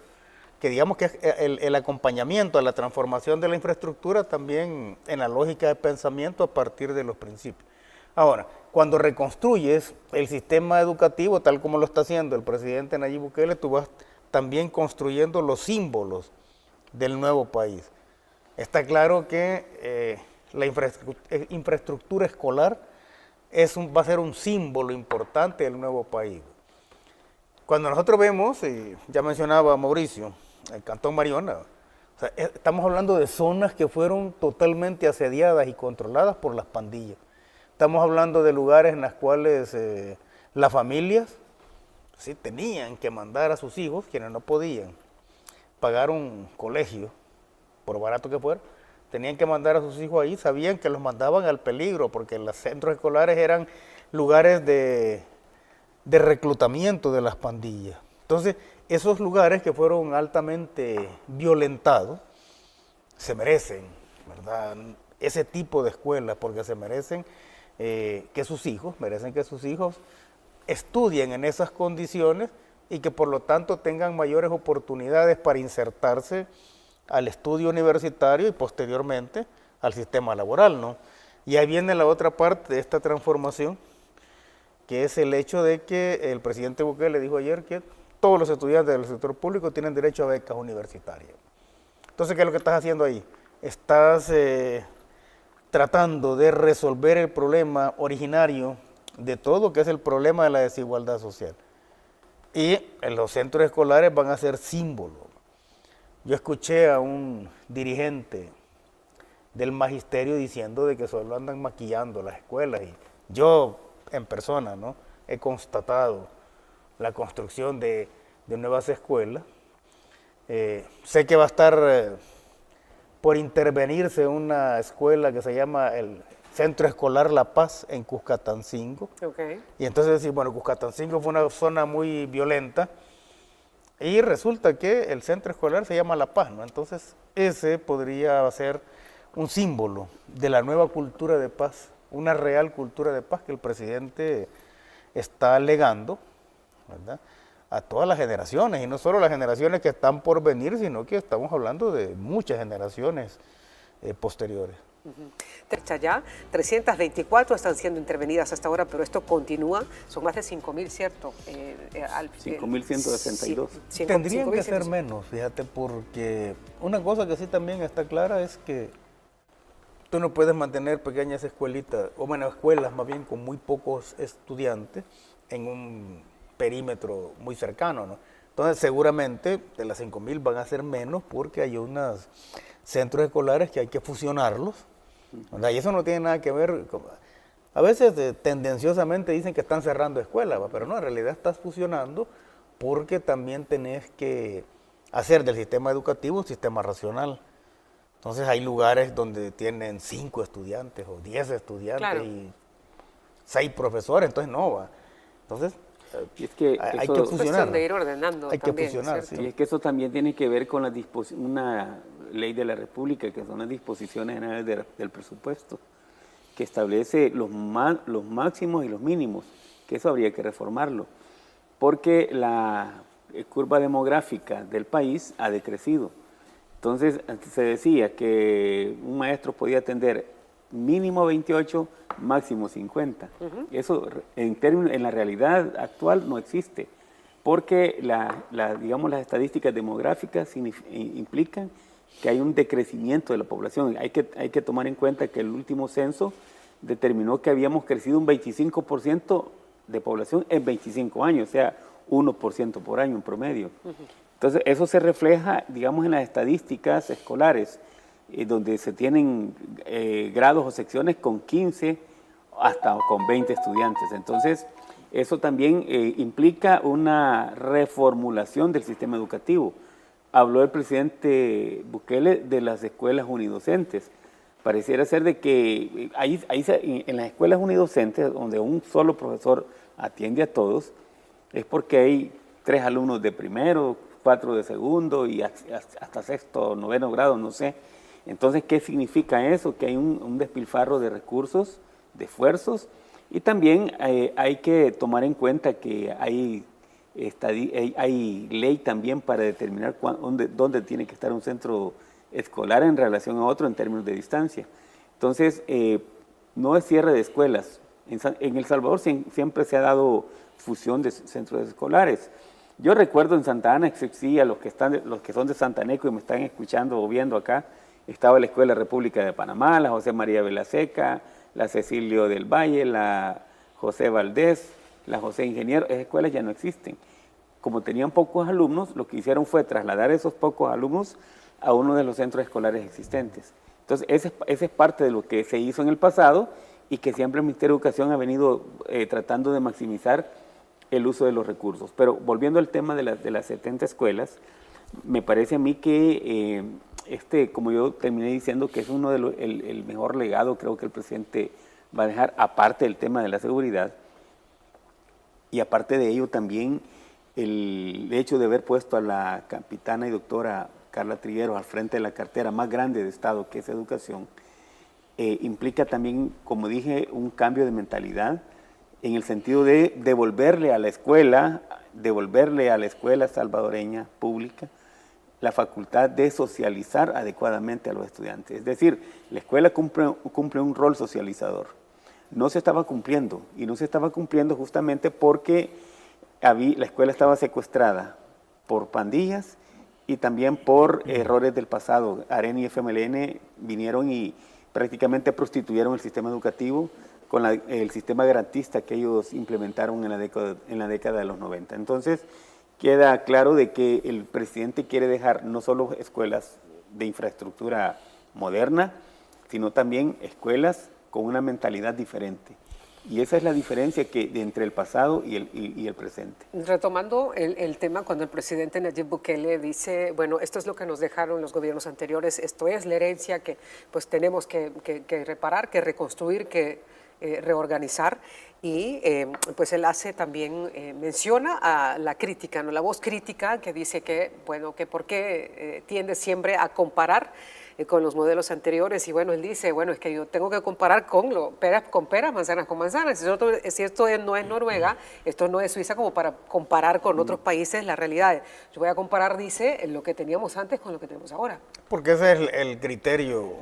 Speaker 10: que digamos que es el acompañamiento a la transformación de la infraestructura también en la lógica de pensamiento a partir de los principios. Ahora, cuando reconstruyes el sistema educativo, tal como lo está haciendo el presidente Nayib Bukele, tú vas también construyendo los símbolos del nuevo país. Está claro que la infraestructura escolar va a ser un símbolo importante del nuevo país. Cuando nosotros vemos, ya mencionaba Mauricio, el Cantón Mariona, o sea, estamos hablando de zonas que fueron totalmente asediadas y controladas por las pandillas. Estamos hablando de lugares en los cuales las familias sí tenían que mandar a sus hijos, quienes no podían pagar un colegio, por barato que fuera, tenían que mandar a sus hijos ahí, sabían que los mandaban al peligro, porque los centros escolares eran lugares de reclutamiento de las pandillas. Entonces, esos lugares que fueron altamente violentados, se merecen, ¿verdad?, ese tipo de escuelas, porque se merecen que sus hijos estudien en esas condiciones y que por lo tanto tengan mayores oportunidades para insertarse al estudio universitario y posteriormente al sistema laboral, ¿no? Y ahí viene la otra parte de esta transformación, que es el hecho de que el presidente Bukele dijo ayer que todos los estudiantes del sector público tienen derecho a becas universitarias. Entonces, ¿qué es lo que estás haciendo ahí? Estás tratando de resolver el problema originario de todo, que es el problema de la desigualdad social. Y en los centros escolares van a ser símbolos. Yo escuché a un dirigente del magisterio diciendo de que solo andan maquillando las escuelas, y yo en persona, ¿no?, he constatado la construcción de nuevas escuelas. Sé que va a estar por intervenirse una escuela que se llama el Centro Escolar La Paz en Cuscatancingo.
Speaker 9: Okay.
Speaker 10: Y entonces decir, bueno, Cuscatancingo fue una zona muy violenta, y resulta que el centro escolar se llama La Paz, ¿no? Entonces ese podría ser un símbolo de la nueva cultura de paz, una real cultura de paz que el presidente está legando, ¿verdad?, a todas las generaciones, y no solo las generaciones que están por venir, sino que estamos hablando de muchas generaciones posteriores.
Speaker 9: Ya 324 están siendo intervenidas hasta ahora, pero esto continúa. Son más de 5.000, ¿cierto?
Speaker 11: 5.162.
Speaker 9: Sí,
Speaker 10: tendrían que ser menos, fíjate, porque una cosa que sí también está clara es que tú no puedes mantener pequeñas escuelitas, o bueno, escuelas más bien con muy pocos estudiantes en un perímetro muy cercano, ¿no? Entonces seguramente de las 5.000 van a ser menos porque hay unos centros escolares que hay que fusionarlos, ¿verdad? Y eso no tiene nada que ver, a veces tendenciosamente dicen que están cerrando escuelas, pero no, en realidad estás fusionando porque también tenés que hacer del sistema educativo un sistema racional. Entonces hay lugares donde tienen 5 estudiantes o 10 estudiantes y 6 profesores, entonces no va. Entonces
Speaker 11: y es que
Speaker 10: hay que fusionar.
Speaker 9: De ir ordenando
Speaker 10: hay
Speaker 9: también,
Speaker 10: que fusionar,
Speaker 11: sí. Y es que eso también tiene que ver con una ley de la República, que son las disposiciones generales del presupuesto, que establece los máximos y los mínimos, que eso habría que reformarlo, porque la curva demográfica del país ha decrecido. Entonces, se decía que un maestro podía atender mínimo 28, máximo 50. Eso en la realidad actual no existe, porque digamos, las estadísticas demográficas implican que hay un decrecimiento de la población. Hay que tomar en cuenta que el último censo determinó que habíamos crecido un 25% de población en 25 años, o sea, 1% por año en promedio. Entonces, eso se refleja, digamos, en las estadísticas escolares, donde se tienen grados o secciones con 15 hasta con 20 estudiantes. Entonces, eso también implica una reformulación del sistema educativo. Habló el presidente Bukele de las escuelas unidocentes. Pareciera ser de que en las escuelas unidocentes, donde un solo profesor atiende a todos, es porque hay 3 alumnos de primero, 4 de segundo y hasta sexto, noveno grado, no sé. Entonces, ¿qué significa eso? Que hay un despilfarro de recursos, de esfuerzos, y también hay que tomar en cuenta que hay ley también para determinar dónde tiene que estar un centro escolar en relación a otro en términos de distancia. Entonces, no es cierre de escuelas. En El Salvador siempre se ha dado fusión de centros escolares. Yo recuerdo en Santa Ana existía, los que son de Santaneco y me están escuchando o viendo acá, estaba la Escuela República de Panamá, la José María Velaseca, la Cecilio del Valle, la José Valdés, la José Ingeniero. Esas escuelas ya no existen. Como tenían pocos alumnos, lo que hicieron fue trasladar esos pocos alumnos a uno de los centros escolares existentes. Entonces, ese es parte de lo que se hizo en el pasado y que siempre el Ministerio de Educación ha venido tratando de maximizar el uso de los recursos. Pero volviendo al tema de las 70 escuelas, me parece a mí que como yo terminé diciendo, que es el mejor legado, creo que el presidente va a dejar, aparte del tema de la seguridad, y aparte de ello también el hecho de haber puesto a la capitana y doctora Carla Trigueros al frente de la cartera más grande de Estado, que es educación, implica también, como dije, un cambio de mentalidad en el sentido de devolverle a la escuela salvadoreña pública la facultad de socializar adecuadamente a los estudiantes. Es decir, la escuela cumple un rol socializador. No se estaba cumpliendo, y no se estaba cumpliendo justamente porque la escuela estaba secuestrada por pandillas y también por errores del pasado. AREN y FMLN vinieron y prácticamente prostituyeron el sistema educativo con el sistema garantista que ellos implementaron en la década de los 90. Entonces, queda claro de que el presidente quiere dejar no solo escuelas de infraestructura moderna, sino también escuelas con una mentalidad diferente. Y esa es la diferencia entre el pasado y el presente.
Speaker 9: Retomando el tema, cuando el presidente Nayib Bukele dice, bueno, esto es lo que nos dejaron los gobiernos anteriores, esto es la herencia que pues tenemos que reparar, que reconstruir, que reorganizar, y pues él hace también, menciona a la crítica, ¿no? La voz crítica que dice que, bueno, que por qué tiende siempre a comparar con los modelos anteriores, y bueno, él dice, bueno, es que yo tengo que comparar peras con peras, manzanas con manzanas. Si esto no es Noruega, esto no es Suiza como para comparar con otros países la realidad. Yo voy a comparar, dice, lo que teníamos antes con lo que tenemos ahora.
Speaker 10: Porque ese es el criterio,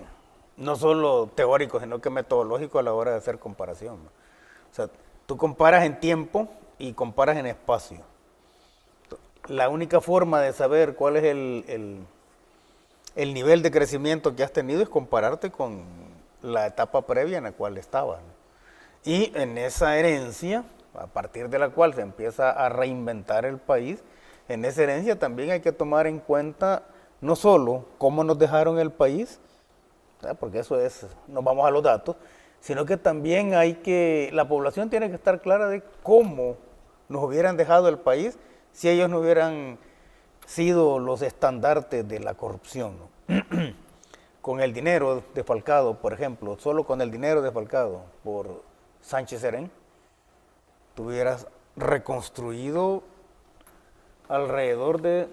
Speaker 10: no solo teórico, sino que metodológico a la hora de hacer comparación. O sea, tú comparas en tiempo y comparas en espacio. La única forma de saber cuál es el nivel de crecimiento que has tenido es compararte con la etapa previa en la cual estabas, ¿no? Y en esa herencia, a partir de la cual se empieza a reinventar el país, en esa herencia también hay que tomar en cuenta no solo cómo nos dejaron el país, porque eso es, nos vamos a los datos, sino que también la población tiene que estar clara de cómo nos hubieran dejado el país si ellos no hubieran sido los estandartes de la corrupción, ¿no? Con el dinero defalcado, por ejemplo, solo con el dinero defalcado por Sánchez Serén, tuvieras reconstruido alrededor de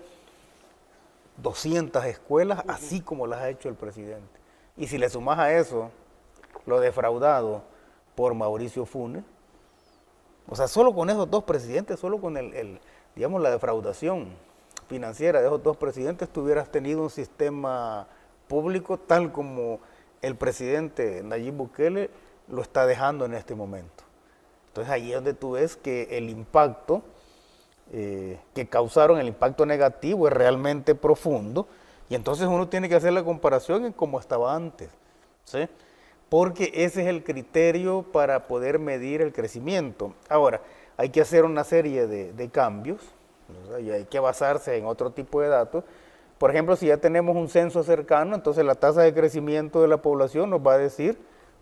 Speaker 10: 200 escuelas, así como las ha hecho el presidente. Y si le sumas a eso lo defraudado por Mauricio Funes, o sea, solo con esos dos presidentes, solo con digamos, la defraudación financiera de esos dos presidentes, tuvieras tenido un sistema público tal como el presidente Nayib Bukele lo está dejando en este momento. Entonces ahí es donde tú ves que el impacto que causaron, el impacto negativo, es realmente profundo, y entonces uno tiene que hacer la comparación en cómo estaba antes, ¿sí? Porque ese es el criterio para poder medir el crecimiento. Ahora, hay que hacer una serie de cambios, ¿verdad? Y hay que basarse en otro tipo de datos. Por ejemplo, si ya tenemos un censo cercano, entonces la tasa de crecimiento de la población nos va a decir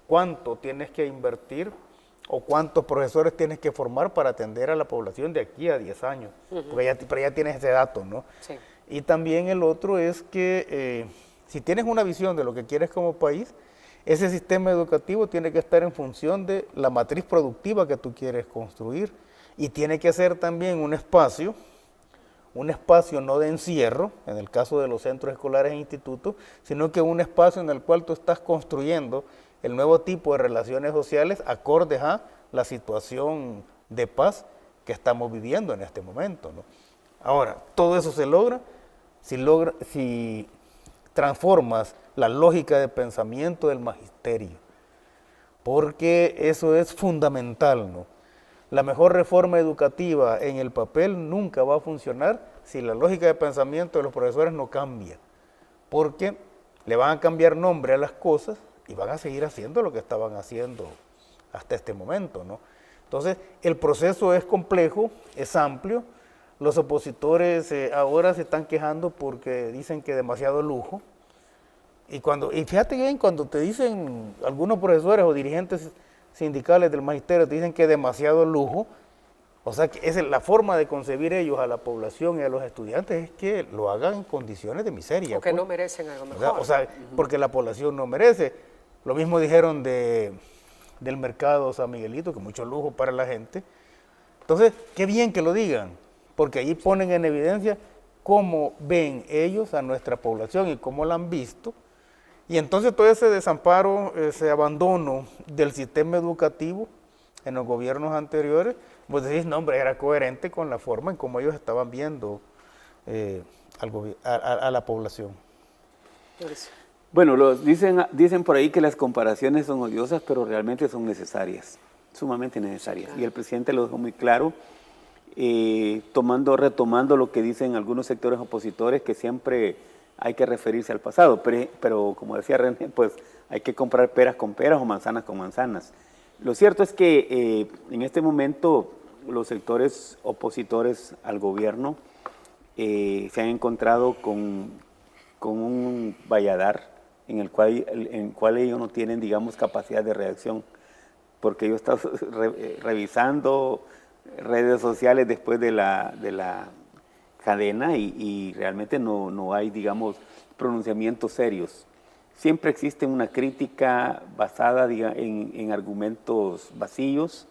Speaker 10: cuánto tienes que invertir o cuántos profesores tienes que formar para atender a la población de aquí a 10 años. Porque ya tienes ese dato, ¿no?
Speaker 9: Sí.
Speaker 10: Y también el otro es que si tienes una visión de lo que quieres como país, ese sistema educativo tiene que estar en función de la matriz productiva que tú quieres construir, y tiene que ser también un espacio no de encierro, en el caso de los centros escolares e institutos, sino que un espacio en el cual tú estás construyendo el nuevo tipo de relaciones sociales acordes a la situación de paz que estamos viviendo en este momento, ¿no? Ahora, todo eso se logra si transformas la lógica de pensamiento del magisterio, porque eso es fundamental, ¿no? La mejor reforma educativa en el papel nunca va a funcionar si la lógica de pensamiento de los profesores no cambia, porque le van a cambiar nombre a las cosas y van a seguir haciendo lo que estaban haciendo hasta este momento, ¿no? Entonces, el proceso es complejo, es amplio. Los opositores ahora se están quejando porque dicen que demasiado lujo. Y fíjate bien, cuando te dicen algunos profesores o dirigentes sindicales del magisterio, te dicen que demasiado lujo, o sea, que es la forma de concebir ellos a la población y a los estudiantes es que lo hagan en condiciones de miseria.
Speaker 9: O que no merecen algo mejor.
Speaker 10: ¿Verdad? O sea, porque la población no merece. Lo mismo dijeron del mercado San Miguelito, que mucho lujo para la gente. Entonces, qué bien que lo digan, porque ahí ponen en evidencia cómo ven ellos a nuestra población y cómo la han visto. Y entonces todo ese desamparo, ese abandono del sistema educativo en los gobiernos anteriores, pues decís, no hombre, era coherente con la forma en cómo ellos estaban viendo a la población.
Speaker 11: Bueno, dicen por ahí que las comparaciones son odiosas, pero realmente son necesarias, sumamente necesarias. Y el presidente lo dejó muy claro, retomando lo que dicen algunos sectores opositores, que siempre hay que referirse al pasado, pero como decía René, pues hay que comprar peras con peras o manzanas con manzanas. Lo cierto es que en este momento los sectores opositores al gobierno se han encontrado con un valladar en el cual ellos no tienen, digamos, capacidad de reacción, porque ellos están revisando redes sociales después de la cadena y realmente no hay, digamos, pronunciamientos serios. Siempre existe una crítica basada en argumentos vacíos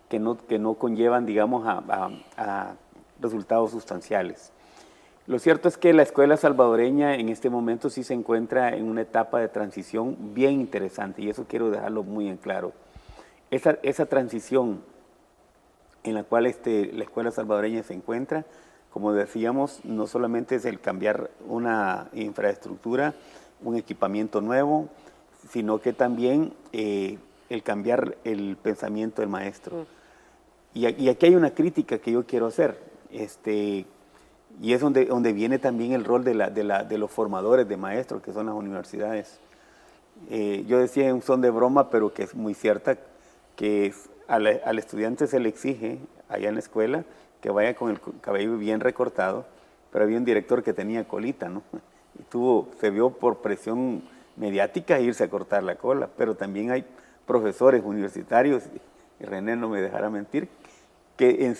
Speaker 11: que no conllevan, digamos, a resultados sustanciales. Lo cierto es que la escuela salvadoreña en este momento sí se encuentra en una etapa de transición bien interesante, y eso quiero dejarlo muy en claro. Esa transición en la cual la escuela salvadoreña se encuentra, como decíamos, no solamente es el cambiar una infraestructura, un equipamiento nuevo, sino que también el cambiar el pensamiento del maestro. Y aquí hay una crítica que yo quiero hacer, y es donde viene también el rol de los formadores de maestros, que son las universidades. Yo decía en son de broma, pero que es muy cierta, que al estudiante se le exige allá en la escuela que vaya con el cabello bien recortado, pero había un director que tenía colita, ¿no? Y se vio por presión mediática irse a cortar la cola, pero también hay profesores universitarios, y René no me dejará mentir, que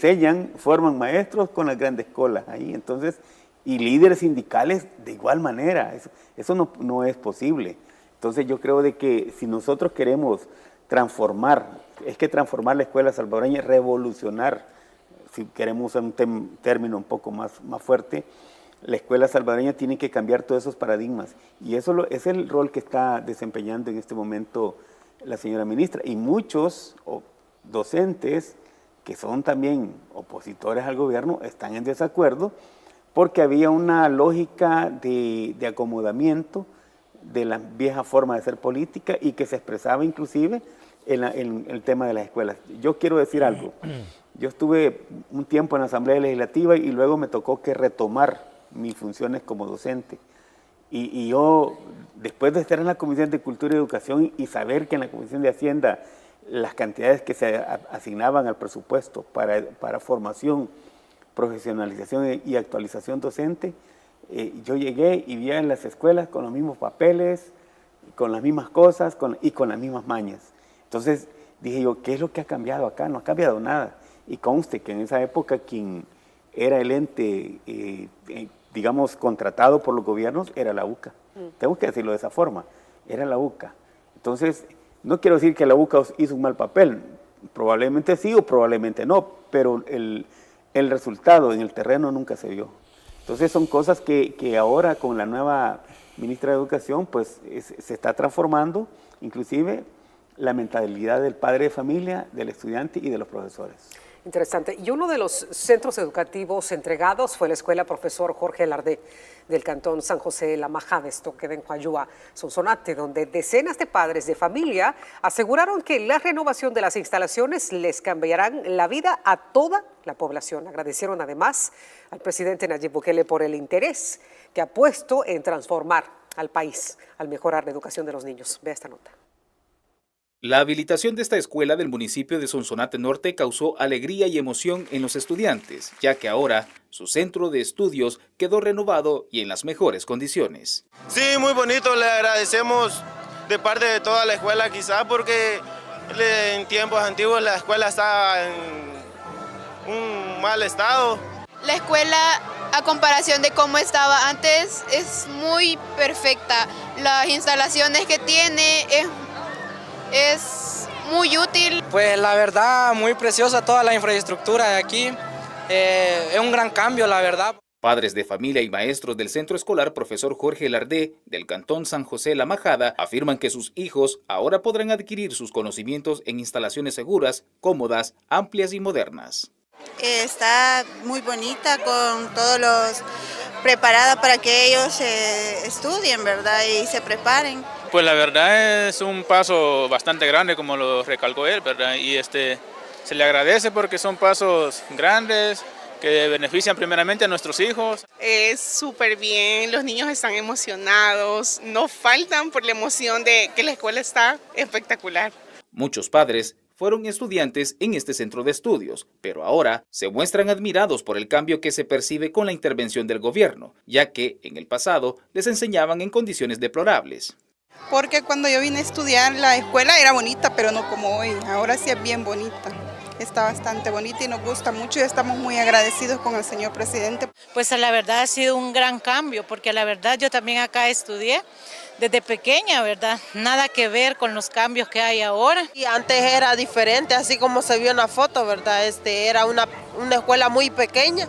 Speaker 11: forman maestros con las grandes colas ahí. Entonces, y líderes sindicales de igual manera. Eso no es posible. Entonces yo creo de que si nosotros queremos transformar la escuela salvadoreña, revolucionar, si queremos usar un término un poco más fuerte, la escuela salvadoreña tiene que cambiar todos esos paradigmas. Y eso es el rol que está desempeñando en este momento la señora ministra. Y muchos docentes que son también opositores al gobierno están en desacuerdo porque había una lógica de acomodamiento de la vieja forma de hacer política y que se expresaba inclusive en el tema de las escuelas. Yo quiero decir algo. Yo estuve un tiempo en la Asamblea Legislativa y luego me tocó que retomar mis funciones como docente. Y yo, después de estar en la Comisión de Cultura y Educación y saber que en la Comisión de Hacienda las cantidades que se asignaban al presupuesto para formación, profesionalización y actualización docente, yo llegué y vi en las escuelas con los mismos papeles, con las mismas cosas y con las mismas mañas. Entonces dije yo, ¿qué es lo que ha cambiado acá? No ha cambiado nada. Y conste que en esa época quien era el ente, digamos, contratado por los gobiernos era la UCA. Tengo que decirlo de esa forma, era la UCA. Entonces, no quiero decir que la UCA hizo un mal papel, probablemente sí o probablemente no, pero el resultado en el terreno nunca se vio. Entonces son cosas que ahora con la nueva ministra de Educación pues se está transformando, inclusive la mentalidad del padre de familia, del estudiante y de los profesores.
Speaker 9: Interesante. Y uno de los centros educativos entregados fue la Escuela Profesor Jorge Lardé del Cantón San José de la Majada, esto queda en Huayúa, Sonsonate, donde decenas de padres de familia aseguraron que la renovación de las instalaciones les cambiarán la vida a toda la población. Agradecieron además al presidente Nayib Bukele por el interés que ha puesto en transformar al país, al mejorar la educación de los niños. Vea esta nota.
Speaker 14: La habilitación de esta escuela del municipio de Sonsonate Norte causó alegría y emoción en los estudiantes, ya que ahora su centro de estudios quedó renovado y en las mejores condiciones.
Speaker 15: Sí, muy bonito, le agradecemos de parte de toda la escuela quizás porque en tiempos antiguos la escuela estaba en un mal estado.
Speaker 16: La escuela, a comparación de cómo estaba antes, es muy perfecta. Las instalaciones que tiene es muy útil.
Speaker 17: Pues la verdad, muy preciosa toda la infraestructura de aquí. Es un gran cambio, la verdad.
Speaker 14: Padres de familia y maestros del Centro Escolar Profesor Jorge Lardé del Cantón San José La Majada afirman que sus hijos ahora podrán adquirir sus conocimientos en instalaciones seguras, cómodas, amplias y modernas.
Speaker 18: Está muy bonita, con todos los preparada para que ellos estudien, ¿verdad? Y se preparen.
Speaker 19: Pues la verdad es un paso bastante grande, como lo recalcó él, ¿verdad? Y se le agradece porque son pasos grandes que benefician primeramente a nuestros hijos.
Speaker 20: Es súper bien, los niños están emocionados, no faltan por la emoción de que la escuela está espectacular.
Speaker 14: Muchos padres fueron estudiantes en este centro de estudios, pero ahora se muestran admirados por el cambio que se percibe con la intervención del gobierno, ya que en el pasado les enseñaban en condiciones deplorables.
Speaker 21: Porque cuando yo vine a estudiar la escuela era bonita, pero no como hoy. Ahora sí es bien bonita. Está bastante bonita y nos gusta mucho y estamos muy agradecidos con el señor presidente.
Speaker 22: Pues la verdad ha sido un gran cambio, porque la verdad yo también acá estudié desde pequeña, ¿verdad? Nada que ver con los cambios que hay ahora.
Speaker 23: Y antes era diferente, así como se vio en la foto, ¿verdad? Era una escuela muy pequeña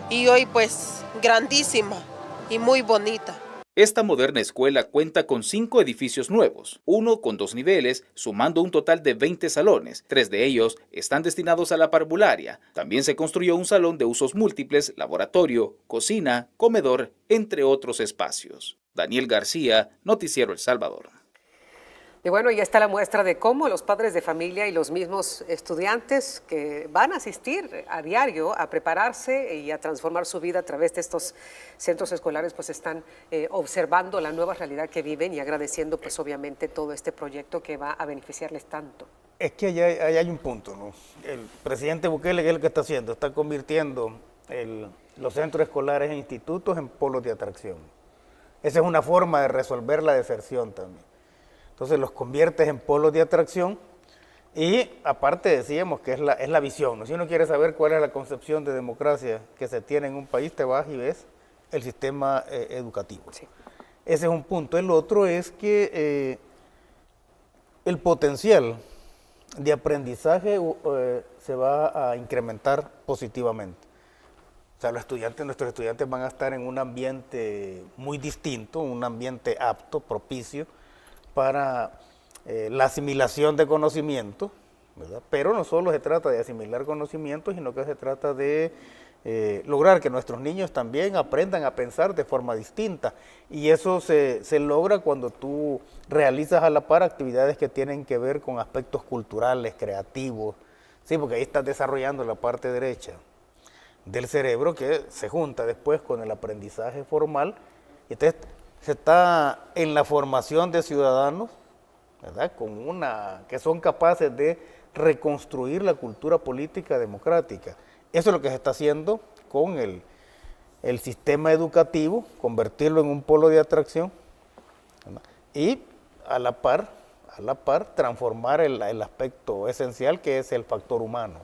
Speaker 23: y hoy pues grandísima y muy bonita.
Speaker 14: Esta moderna escuela cuenta con 5 edificios nuevos, uno con 2 niveles, sumando un total de 20 salones. 3 de ellos están destinados a la parvularia. También se construyó un salón de usos múltiples, laboratorio, cocina, comedor, entre otros espacios. Daniel García, Noticiero El Salvador.
Speaker 9: Y bueno, ya está la muestra de cómo los padres de familia y los mismos estudiantes que van a asistir a diario a prepararse y a transformar su vida a través de estos centros escolares, pues están observando la nueva realidad que viven y agradeciendo pues obviamente todo este proyecto que va a beneficiarles tanto.
Speaker 10: Es que allá hay un punto, ¿no? El presidente Bukele, ¿qué es lo que está haciendo? Está convirtiendo los centros escolares en institutos en polos de atracción. Esa es una forma de resolver la deserción también. Entonces los conviertes en polos de atracción y aparte decíamos que es la visión, ¿no? Si uno quiere saber cuál es la concepción de democracia que se tiene en un país, te vas y ves el sistema educativo. Sí. Ese es un punto. El otro es que el potencial de aprendizaje se va a incrementar positivamente. O sea, nuestros estudiantes van a estar en un ambiente muy distinto, un ambiente apto, propicio para la asimilación de conocimiento, ¿verdad? Pero no solo se trata de asimilar conocimiento, sino que se trata de lograr que nuestros niños también aprendan a pensar de forma distinta. Y eso se logra cuando tú realizas a la par actividades que tienen que ver con aspectos culturales, creativos, sí, porque ahí estás desarrollando la parte derecha del cerebro que se junta después con el aprendizaje formal. Y entonces se está en la formación de ciudadanos, ¿verdad?, que son capaces de reconstruir la cultura política democrática. Eso es lo que se está haciendo con el sistema educativo, convertirlo en un polo de atracción, ¿verdad?, y a la par transformar el aspecto esencial que es el factor humano.